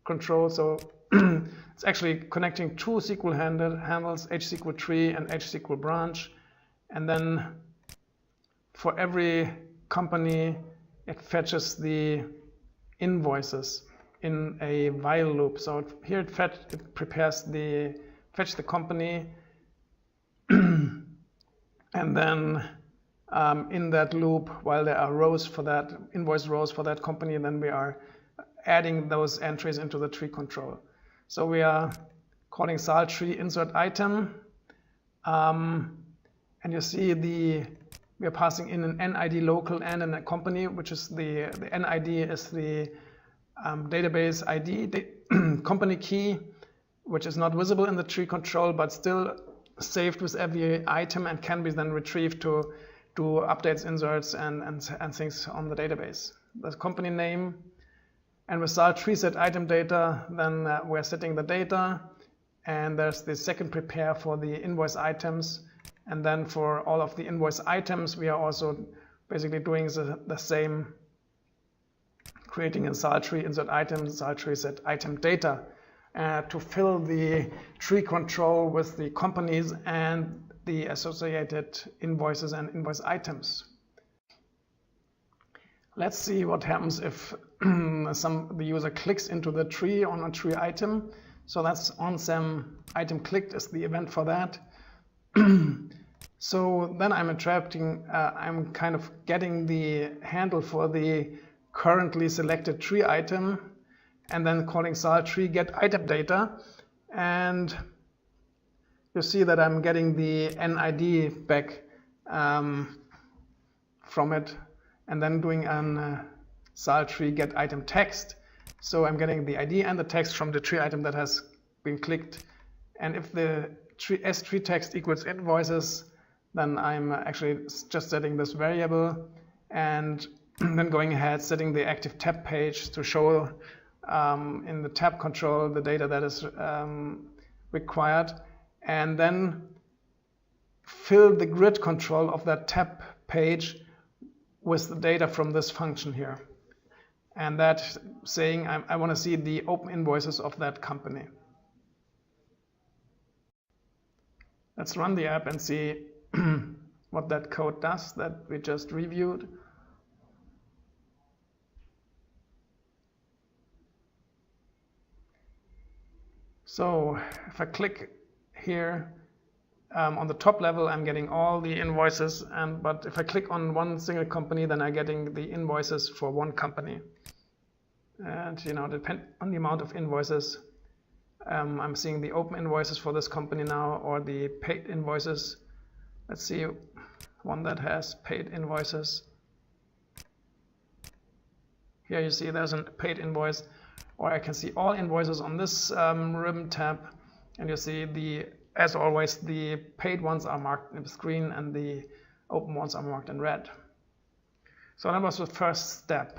control, so it's actually connecting 2 SQL handles, HSQL tree and HSQL branch, and then for every company it fetches the invoices in a while loop. So here it fetch the company, and then in that loop, while there are rows for that, invoice rows for that company, then we are adding those entries into the tree control. So we are calling sal tree insert item, and you see we are passing in an NID local and a company, which is the NID is the database ID, company key, which is not visible in the tree control, but still saved with every item and can be then retrieved to do updates, inserts, and things on the database. The company name, and with sal tree set item data, then we're setting the data, and there's the second prepare for the invoice items, and then for all of the invoice items, we are also basically doing the same, creating a sal tree insert item, sal tree set item data, to fill the tree control with the companies and the associated invoices and invoice items. Let's see what happens if the user clicks into the tree on a tree item. So that's on-SAM item clicked is the event for that. So then I'm I'm kind of getting the handle for the currently selected tree item, and then calling sal tree get item data, and you see that I'm getting the NID back from it, and then doing an sal tree get item text. So I'm getting the ID and the text from the tree item that has been clicked, and if the tree text equals invoices, then I'm actually just setting this variable, and then going ahead setting the active tab page to show in the tab control the data that is required, and then fill the grid control of that tab page with the data from this function here, and that saying I want to see the open invoices of that company. Let's run the app and see what that code does that we just reviewed. So if I click here on the top level, I'm getting all the invoices, but if I click on one single company, then I'm getting the invoices for one company. And depend on the amount of invoices, I'm seeing the open invoices for this company now, or the paid invoices. Let's see one that has paid invoices. Here you see there's a paid invoice, or I can see all invoices on this ribbon tab, and you see as always, the paid ones are marked in green and the open ones are marked in red. So that was the first step.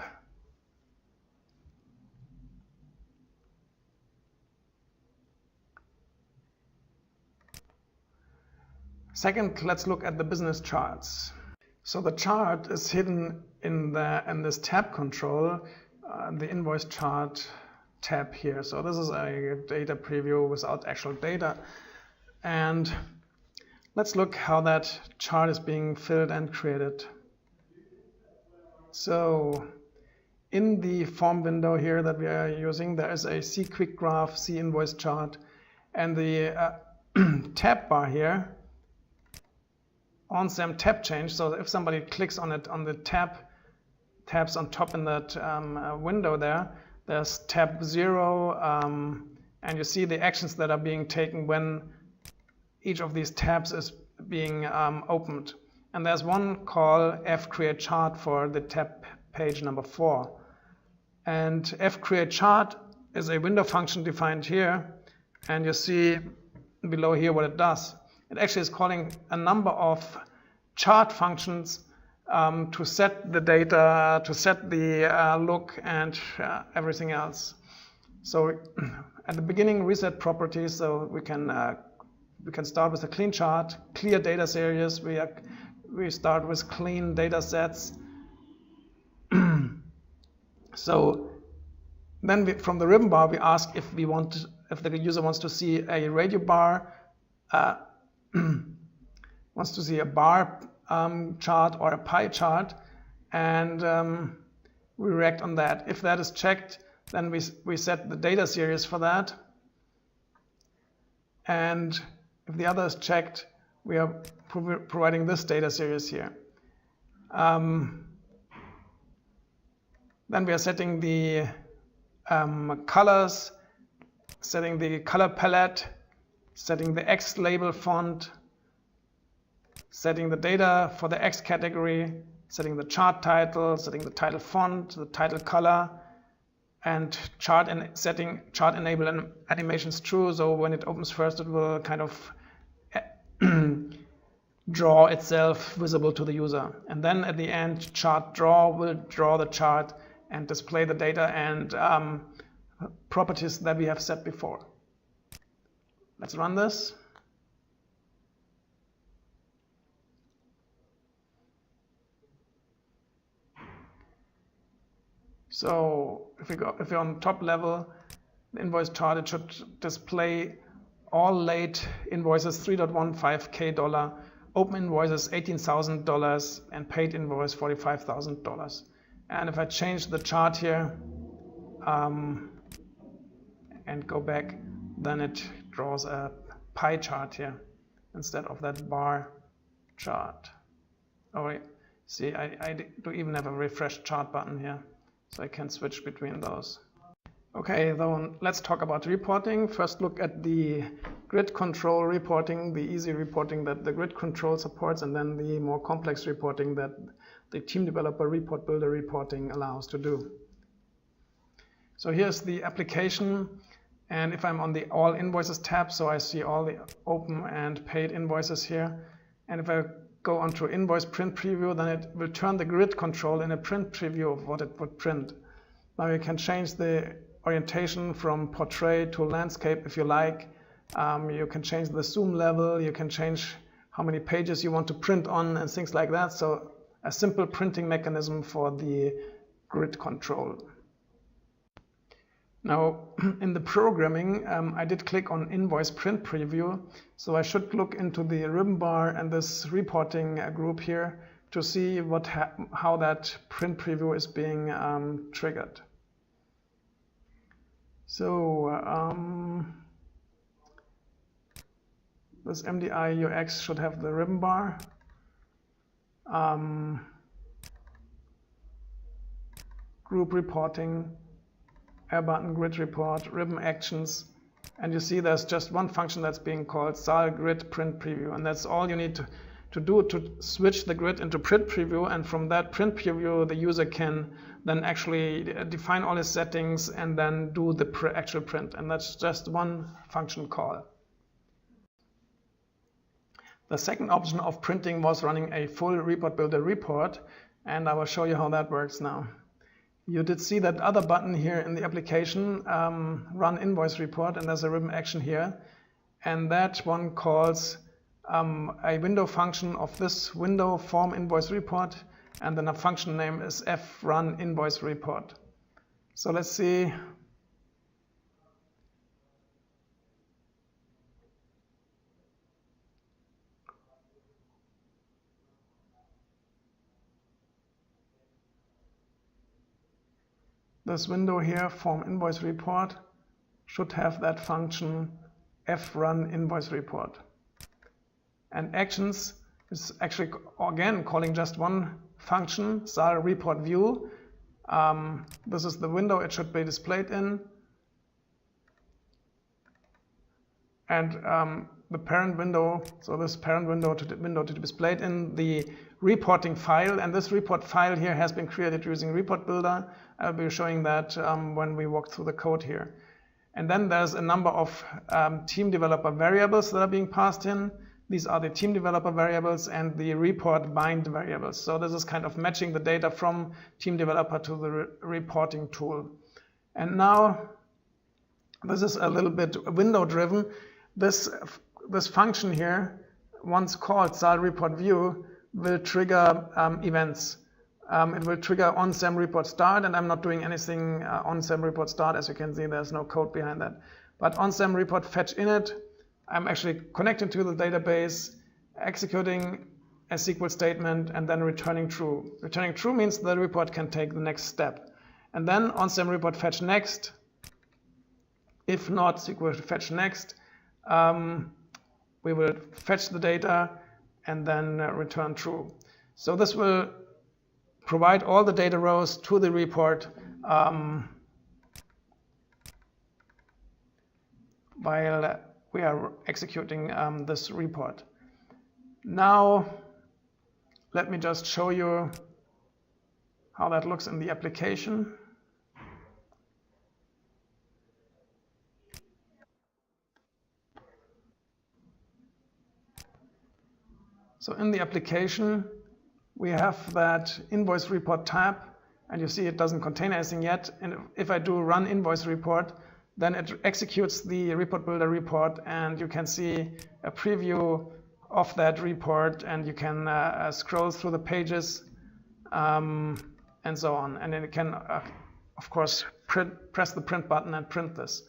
Second, let's look at the business charts. So the chart is hidden in this tab control, the invoice chart tab here. So this is a data preview without actual data. And let's look how that chart is being filled and created. So in the form window here that we are using, there is a See Quick Graph, See Invoice Chart, and the tab bar here, OnSAM tab change. So if somebody clicks on it, on the tabs on top in that window there's tab 0, and you see the actions that are being taken when each of these tabs is being opened. And there's one call fCreateChart for the tab page number 4. And fCreateChart is a window function defined here, and you see below here what it does. It actually is calling a number of chart functions to set the data, to set the look and everything else. So at the beginning, reset properties, so we can start with a clean chart, clear data series. We start with clean data sets. So then from the ribbon bar, we ask if the user wants to see a radio bar, wants to see a bar chart or a pie chart, and we react on that. If that is checked, then we set the data series for that. And if the other is checked, we are providing this data series here. Then we are setting the colors, setting the color palette, setting the X label font, setting the data for the X category, setting the chart title, setting the title font, the title color, and setting chart enable animations true. So when it opens first, it will kind of draw itself visible to the user. And then at the end, chart draw will draw the chart and display the data and properties that we have set before. Let's run this. So if you're on top level, the invoice chart, it should display all late invoices $3.15K, open invoices $18,000, and paid invoice $45,000. And if I change the chart here and go back, then it draws a pie chart here instead of that bar chart. Oh wait, see, I do even have a refresh chart button here, so I can switch between those. Okay, so let's talk about reporting. First look at the grid control reporting, the easy reporting that the grid control supports, and then the more complex reporting that the Team Developer Report Builder reporting allows to do. So here's the application, and if I'm on the All Invoices tab, so I see all the open and paid invoices here. And if I go onto Invoice Print Preview, then it will turn the grid control in a print preview of what it would print. Now you can change the orientation from portrait to landscape if you like. You can change the zoom level, you can change how many pages you want to print on and things like that. So a simple printing mechanism for the grid control. Now in the programming, I did click on Invoice Print Preview, so I should look into the ribbon bar and this reporting group here to see how that print preview is being triggered. So this MDI UX should have the ribbon bar. Group reporting, air button, grid report, ribbon actions, And you see there's just one function that's being called zal grid print preview, and that's all you need to do to switch the grid into print preview. And from that print preview, the user can then actually define all his settings and then do the actual print. And that's just one function call. The second option of printing was running a full report builder report, and I will show you how that works now. You did see that other button here in the application, run invoice report, and there's a ribbon action here. And that one calls a window function of this window form invoice report, and then a function name is frun invoice report. So let's see. This window here, form invoice report, should have that function frun invoice report. And actions is actually again calling just one function, zal report view. This is the window it should be displayed in. And the parent window, so this parent window to be displayed in the reporting file. And this report file here has been created using Report Builder. I'll be showing that when we walk through the code here. And then there's a number of team developer variables that are being passed in. These are the team developer variables and the report bind variables. So this is kind of matching the data from team developer to the reporting tool. And now this is a little bit window driven. This function here, once called zal report view, will trigger events. It will trigger on-sem report start, and I'm not doing anything on-sem report start. As you can see, there's no code behind that. But on-sem report fetch init, I'm actually connecting to the database, executing a SQL statement, and then returning true. Returning true means the report can take the next step. And then on-sem report fetch next. If not SQL fetch next, we will fetch the data and then return true. So this will provide all the data rows to the report while we are executing this report. Now, let me just show you how that looks in the application. So in the application, we have that invoice report tab, and you see it doesn't contain anything yet. And if I do run invoice report, then it executes the report builder report, and you can see a preview of that report, and you can scroll through the pages and so on. And then it can, of course, press the print button and print this.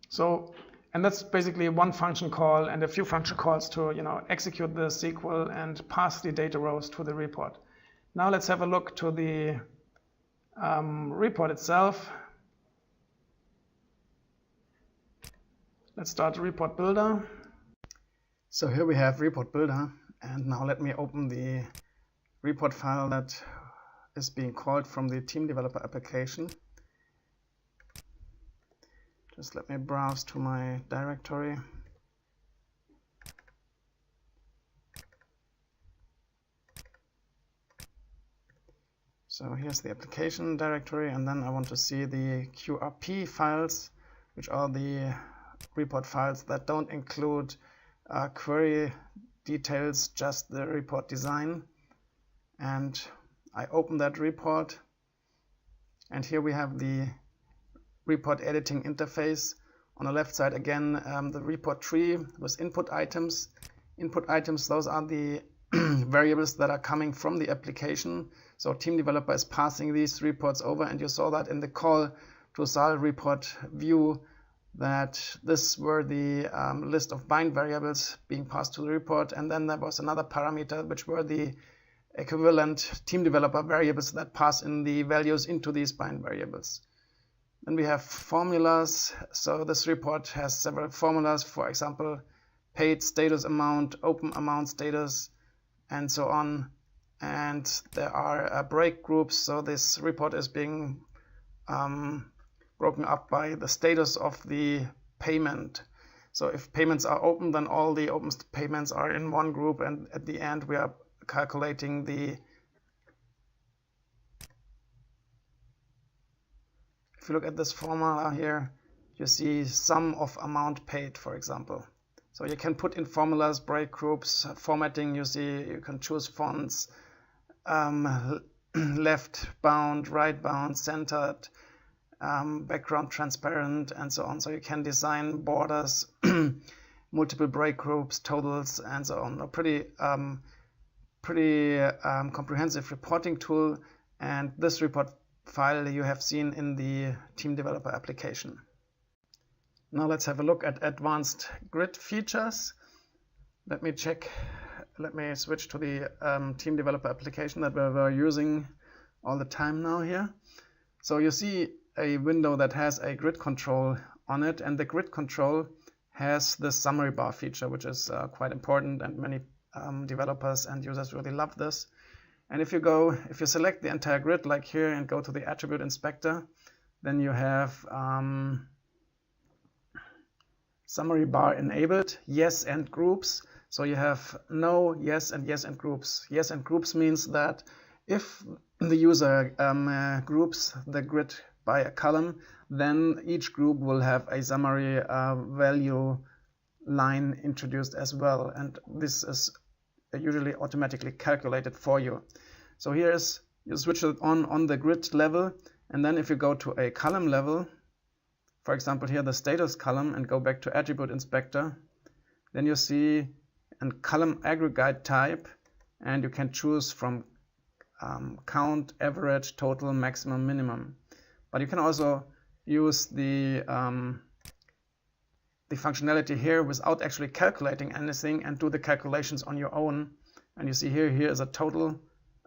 So, and that's basically one function call and a few function calls to execute the SQL and pass the data rows to the report. Now let's have a look to the report itself. Let's start Report Builder. So here we have Report Builder, and now let me open the report file that is being called from the Team Developer application. Just let me browse to my directory. So here's the application directory, and then I want to see the QRP files, which are the report files that don't include query details, just the report design. And I open that report, and here we have the report editing interface. On the left side again, the report tree with input items. Input items, those are the variables that are coming from the application. So Team Developer is passing these reports over, and you saw that in the call to zal report view that this were the list of bind variables being passed to the report, and then there was another parameter which were the equivalent Team Developer variables that pass in the values into these bind variables. Then we have formulas. So this report has several formulas, for example, paid status amount, open amount status, and so on. And there are break groups. So this report is being broken up by the status of the payment. So if payments are open, then all the open payments are in one group, and at the end we are calculating the, if you look at this formula here, you see sum of amount paid, for example. So you can put in formulas, break groups, formatting, you see you can choose fonts, left bound, right bound, centered, background transparent, and so on. So you can design borders, multiple break groups, totals, and so on. A pretty comprehensive reporting tool, and this report file you have seen in the Team Developer application. Now let's have a look at advanced grid features. Let me switch to the Team Developer application that we were using all the time now here. So you see a window that has a grid control on it, and the grid control has the summary bar feature, which is quite important, and many developers and users really love this. And if you select the entire grid like here and go to the attribute inspector, then you have summary bar enabled, yes and groups. So you have no, yes and groups. Yes and groups means that if the user groups the grid by a column, then each group will have a summary value line introduced as well, and this is usually automatically calculated for you. So here is, you switch it on the grid level, and then if you go to a column level, for example here the status column, and go back to attribute inspector, then you see a column aggregate type, and you can choose from count, average, total, maximum, minimum. But you can also use the functionality here without actually calculating anything and do the calculations on your own. And you see here is a total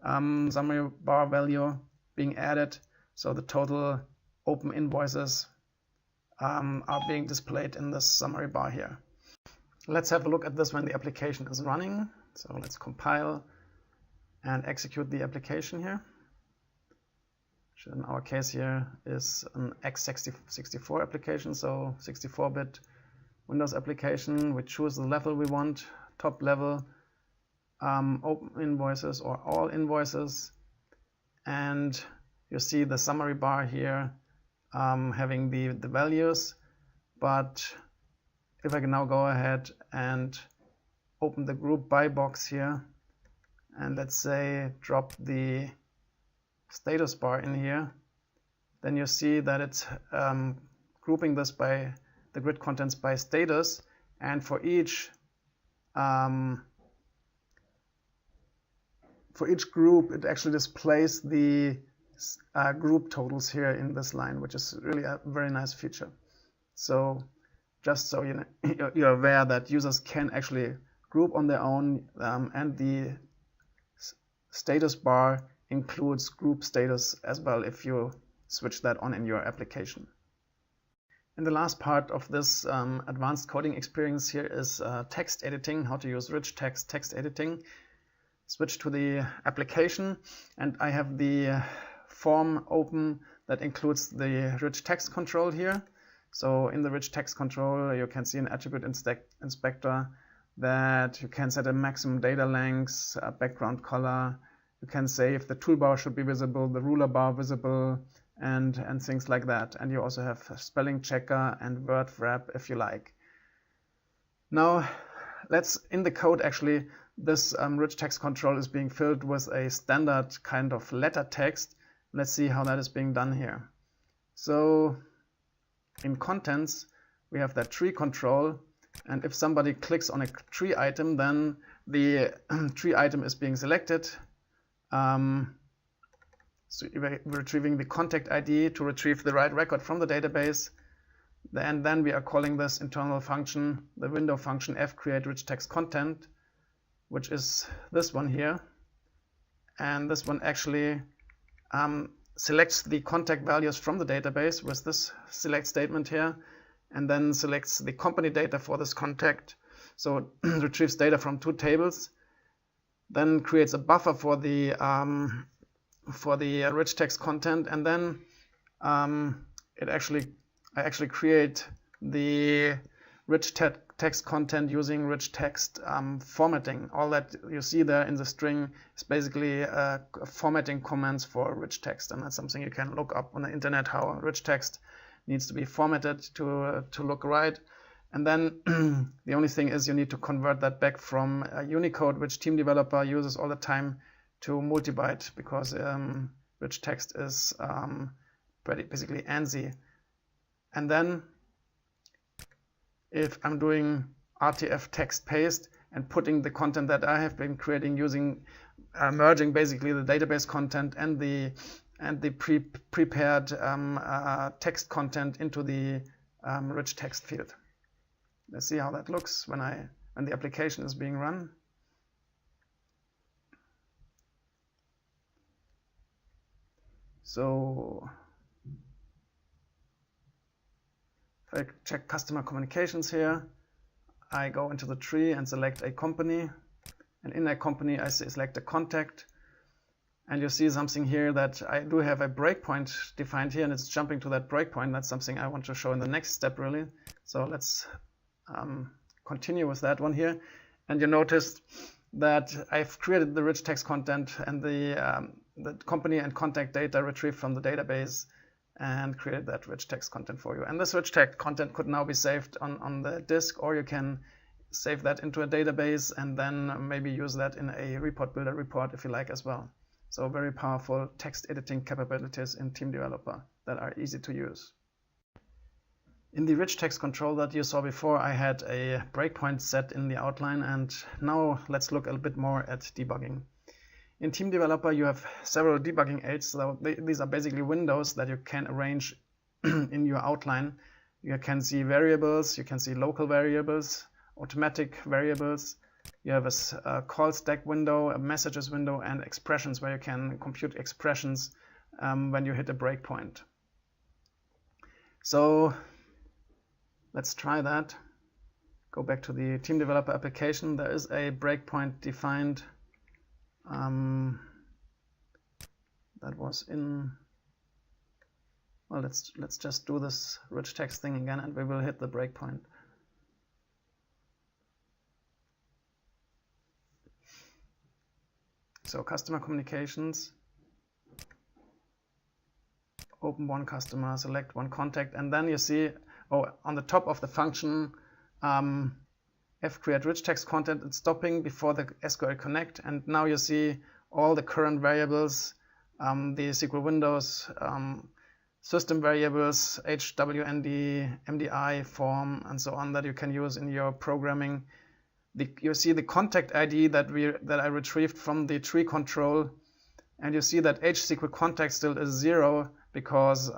summary bar value being added. So the total open invoices are being displayed in this summary bar here. Let's have a look at this when the application is running. So let's compile and execute the application here. Which in our case here is an x64 application, so 64-bit Windows application. We choose the level we want, top level, open invoices or all invoices, and you see the summary bar here having the values. But if I can now go ahead and open the group by box here, and let's say drop the status bar in here, then you see that it's grouping this by the grid contents by status, and for each group it actually displays the group totals here in this line, which is really a very nice feature. So just so you're aware that users can actually group on their own, and the status bar includes group status as well if you switch that on in your application. And the last part of this advanced coding experience here is text editing, how to use rich text editing. Switch to the application, and I have the form open that includes the rich text control here. So in the rich text control you can see an attribute inspector that you can set a maximum data length, a background color. You can say if the toolbar should be visible, the ruler bar visible, and things like that. And you also have a spelling checker and word wrap if you like. Now in the code actually this rich text control is being filled with a standard kind of letter text. Let's see how that is being done here. So in contents we have that tree control, and if somebody clicks on a tree item, then the tree item is being selected. So we're retrieving the contact ID to retrieve the right record from the database. And then we are calling this internal function, the window function fCreateRichTextContent, which is this one here. And this one actually selects the contact values from the database with this select statement here, and then selects the company data for this contact. So it retrieves data from two tables, then creates a buffer for the rich text content, and then I actually create the rich text content using rich text formatting. All that you see there in the string is basically formatting commands for rich text, and that's something you can look up on the internet, how rich text needs to be formatted to look right. And then the only thing is you need to convert that back from Unicode, which Team Developer uses all the time, to multibyte, because rich text is basically ANSI. And then if I'm doing RTF text paste and putting the content that I have been creating using merging basically the database content and the prepared text content into the rich text field. Let's see how that looks when the application is being run. So if I check customer communications here, I go into the tree and select a company, and in that company I select a contact, and you see something here that I do have a breakpoint defined here, and it's jumping to that breakpoint. That's something I want to show in the next step really. So let's continue with that one here, and you noticed that I've created the rich text content and the company and contact data retrieved from the database and created that rich text content for you. And this rich text content could now be saved on the disk, or you can save that into a database and then maybe use that in a report builder report if you like as well. So very powerful text editing capabilities in Team Developer that are easy to use. In the rich text control that you saw before, I had a breakpoint set in the outline, and now let's look a little bit more at debugging. In Team Developer, you have several debugging aids. So these are basically windows that you can arrange in your outline. You can see variables, you can see local variables, automatic variables. You have a call stack window, a messages window, and expressions where you can compute expressions when you hit a breakpoint. So let's try that. Go back to the Team Developer application. There is a breakpoint defined. That was in, well, let's just do this rich text thing again, and we will hit the breakpoint. So customer communications, open one customer, select one contact, and then you see, on the top of the function create rich text content, it's stopping before the SQL connect, and now you see all the current variables, the SQL windows, system variables, HWND, MDI, form, and so on that you can use in your programming. You see the contact ID that I retrieved from the tree control, and you see that HSQL contact still is 0 because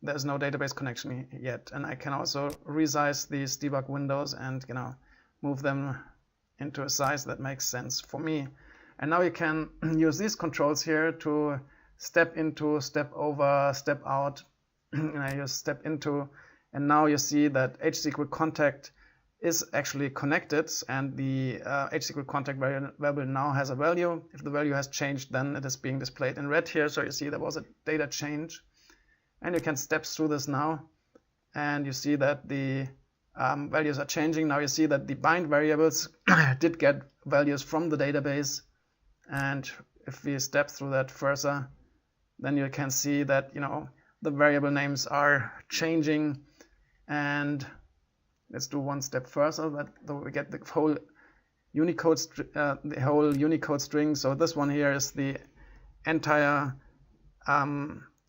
there's no database connection yet. And I can also resize these debug windows and move them into a size that makes sense for me. And now you can use these controls here to step into, step over, step out. And I use step into, and now you see that HSQL contact is actually connected, and the HSQL contact variable now has a value. If the value has changed, then it is being displayed in red here. So you see there was a data change. And you can step through this now, and you see that the values are changing. Now you see that the bind variables did get values from the database, and if we step through that further, then you can see that the variable names are changing. And let's do one step further, that we get the whole Unicode string. So this one here is the entire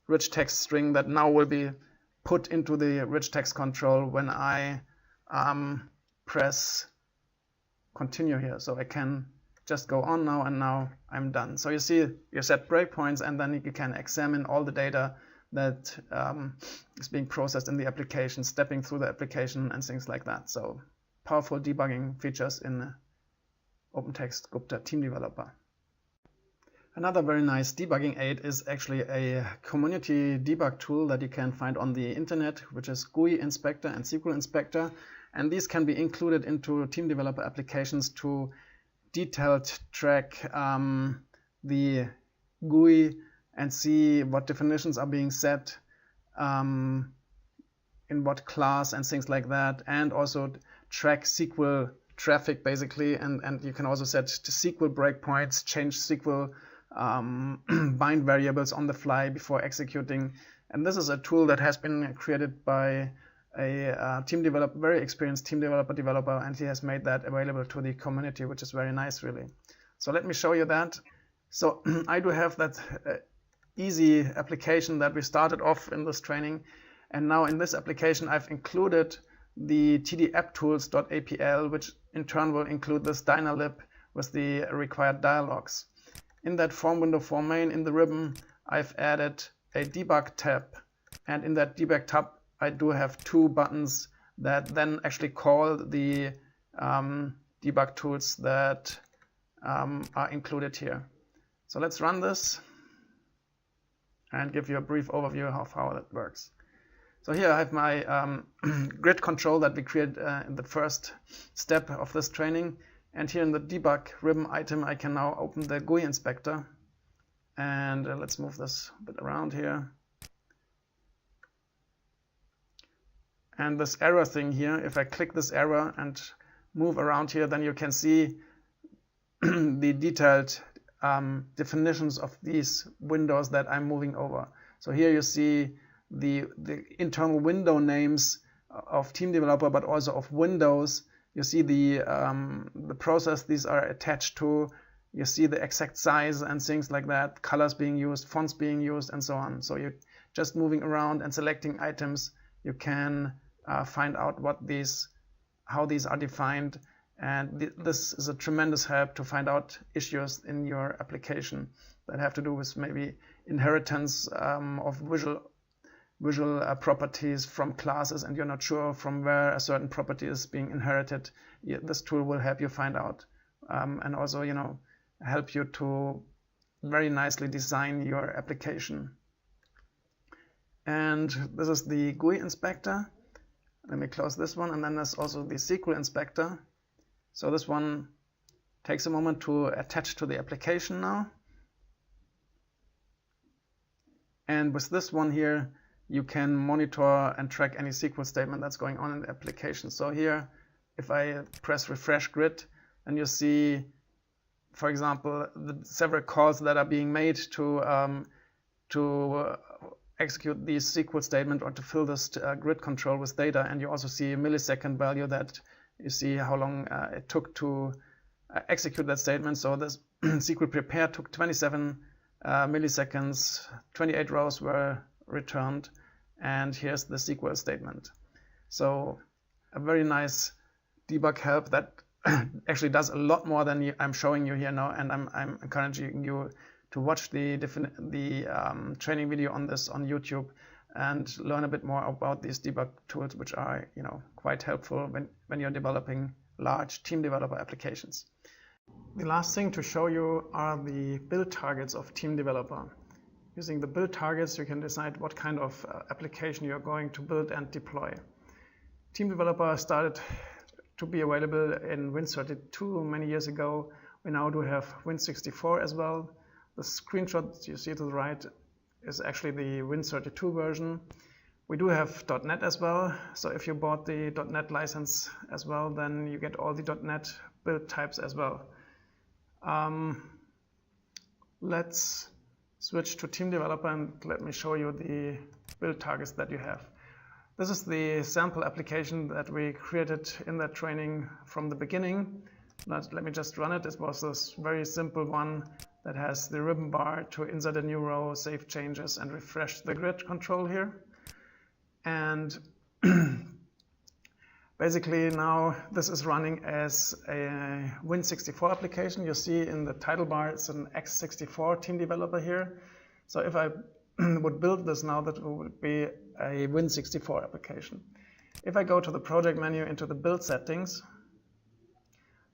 rich text string that now will be put into the rich text control when I press continue here. So I can just go on now, and now I'm done. So you see, you set breakpoints, and then you can examine all the data that is being processed in the application, stepping through the application and things like that. So powerful debugging features in OpenText Gupta Team Developer. Another very nice debugging aid is actually a community debug tool that you can find on the internet, which is GUI Inspector and SQL Inspector. And these can be included into Team Developer applications to detailed track the GUI and see what definitions are being set, in what class and things like that, and also track SQL traffic basically, and you can also set to SQL breakpoints, change SQL bind variables on the fly before executing. And this is a tool that has been created by a very experienced team developer, and he has made that available to the community, which is very nice really. So let me show you that. So I do have that easy application that we started off in this training, and now in this application I've included the tdapptools.apl, which in turn will include this dynalib with the required dialogues. In that form window for main, in the ribbon, I've added a debug tab, and in that debug tab I do have two buttons that then actually call the debug tools that are included here. So let's run this and give you a brief overview of how that works. So here I have my grid control that we created in the first step of this training. And here in the debug ribbon item, I can now open the GUI inspector. And let's move this a bit around here. And this error thing here, if I click this error and move around here, then you can see the detailed definitions of these windows that I'm moving over. So here you see the internal window names of Team Developer, but also of Windows. You see the process these are attached to. You see the exact size and things like that, colors being used, fonts being used, and so on. So you're just moving around and selecting items. You can find out how these are defined. And this is a tremendous help to find out issues in your application that have to do with maybe inheritance of visual properties from classes, and you're not sure from where a certain property is being inherited. This tool will help you find out, and also, help you to very nicely design your application. And this is the GUI inspector. Let me close this one, and then there's also the SQL inspector. So this one takes a moment to attach to the application now. And with this one here, you can monitor and track any SQL statement that's going on in the application. So here, if I press refresh grid, then you see, for example, the several calls that are being made to execute the SQL statement or to fill this grid control with data. And you also see a millisecond value that you see how long it took to execute that statement. So this SQL prepare took 27 milliseconds, 28 rows were returned, and here's the SQL statement. So a very nice debug help that actually does a lot more than I'm showing you here now, and I'm encouraging you to watch the training video on this on YouTube and learn a bit more about these debug tools, which are quite helpful when you're developing large team developer applications. The last thing to show you are the build targets of Team Developer. Using the build targets, you can decide what kind of application you're going to build and deploy. Team Developer started to be available in Win32 many years ago. We now do have Win64 as well. The screenshot you see to the right is actually the Win32 version. We do have .NET as well, so if you bought the .NET license as well, then you get all the .NET build types as well. Let's switch to Team Developer and let me show you the build targets that you have. This is the sample application that we created in that training from the beginning. Let me just run it. It was this very simple one that has the ribbon bar to insert a new row, save changes, and refresh the grid control here. And basically now this is running as a Win64 application. You see in the title bar it's an x64 Team Developer here. So if I would build this now, that would be a Win64 application. If I go to the project menu into the build settings,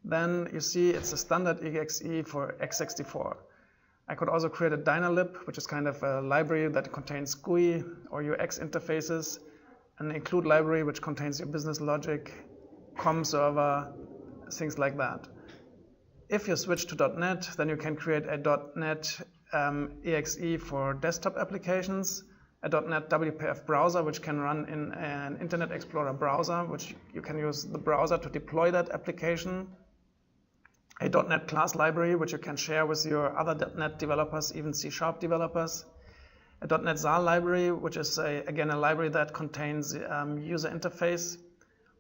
then you see it's a standard exe for x64. I could also create a dynalib, which is kind of a library that contains GUI or UX interfaces, an include library which contains your business logic, COM server, things like that. If you switch to .NET, then you can create a .NET exe for desktop applications. a .NET WPF browser, which can run in an Internet Explorer browser, which you can use the browser to deploy that application. A .NET class library, which you can share with your other .NET developers, even C# developers. A .NET ZAL library, which is again a library that contains user interface,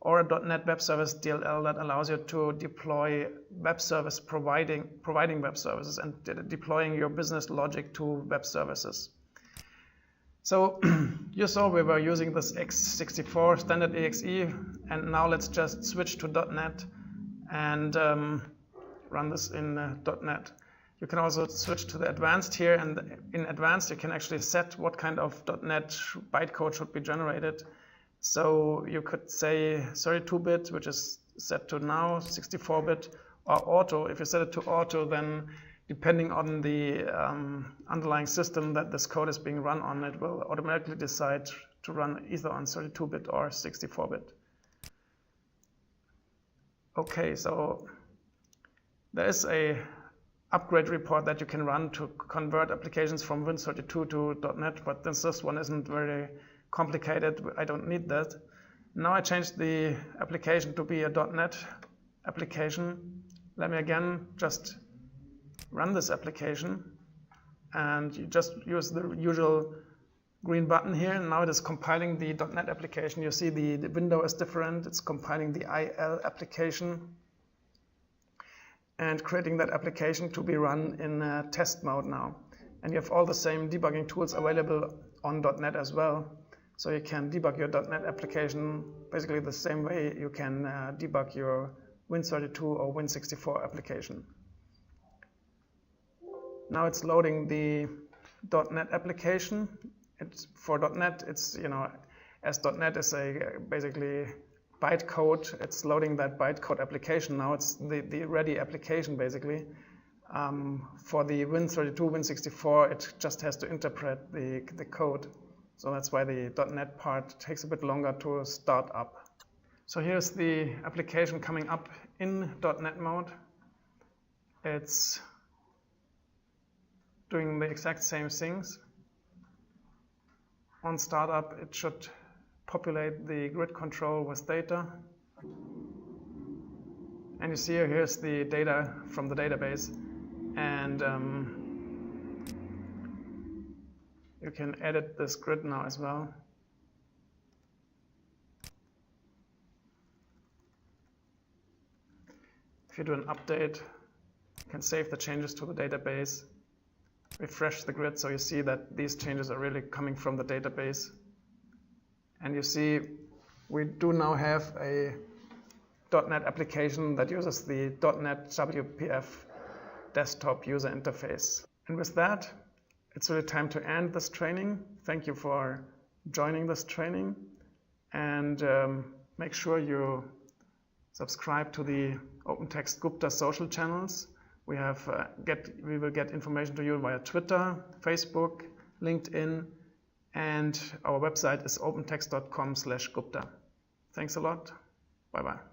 or a .NET Web Service DLL that allows you to deploy web service providing web services and deploying your business logic to web services. So you saw we were using this x64 standard exe, and now let's just switch to .NET and run this in .NET. You can also switch to the advanced here, and in advanced you can actually set what kind of .NET bytecode should be generated. So you could say 32-bit, which is set to now 64-bit, or auto. If you set it to auto, then depending on the underlying system that this code is being run on, it will automatically decide to run either on 32-bit or 64-bit. Okay, so there is a upgrade report that you can run to convert applications from Win32 to .NET, but this one isn't very complicated. I don't need that. Now I changed the application to be a .NET application. Let me again just run this application, and you just use the usual green button here, and now it is compiling the .NET application. You see the window is different. It's compiling the IL application and creating that application to be run in test mode now. And you have all the same debugging tools available on .NET as well. So you can debug your .NET application basically the same way you can debug your Win32 or Win64 application. Now it's loading the .NET application. For .NET, it's, as .NET is a basically bytecode, it's loading that bytecode application. Now it's the ready application basically. For the Win32, Win64, it just has to interpret the code. So that's why the .NET part takes a bit longer to start up. So here's the application coming up in .NET mode. It's doing the exact same things. On startup, it should populate the grid control with data. And you see here's the data from the database. And you can edit this grid now as well. If you do an update, you can save the changes to the database, refresh the grid so you see that these changes are really coming from the database. And you see we do now have a .NET application that uses the .NET WPF desktop user interface. And with that, it's really time to end this training. Thank you for joining this training, and make sure you subscribe to the OpenText Gupta social channels. We will get information to you via Twitter, Facebook, LinkedIn, and our website is opentext.com/Gupta. Thanks a lot. Bye-bye.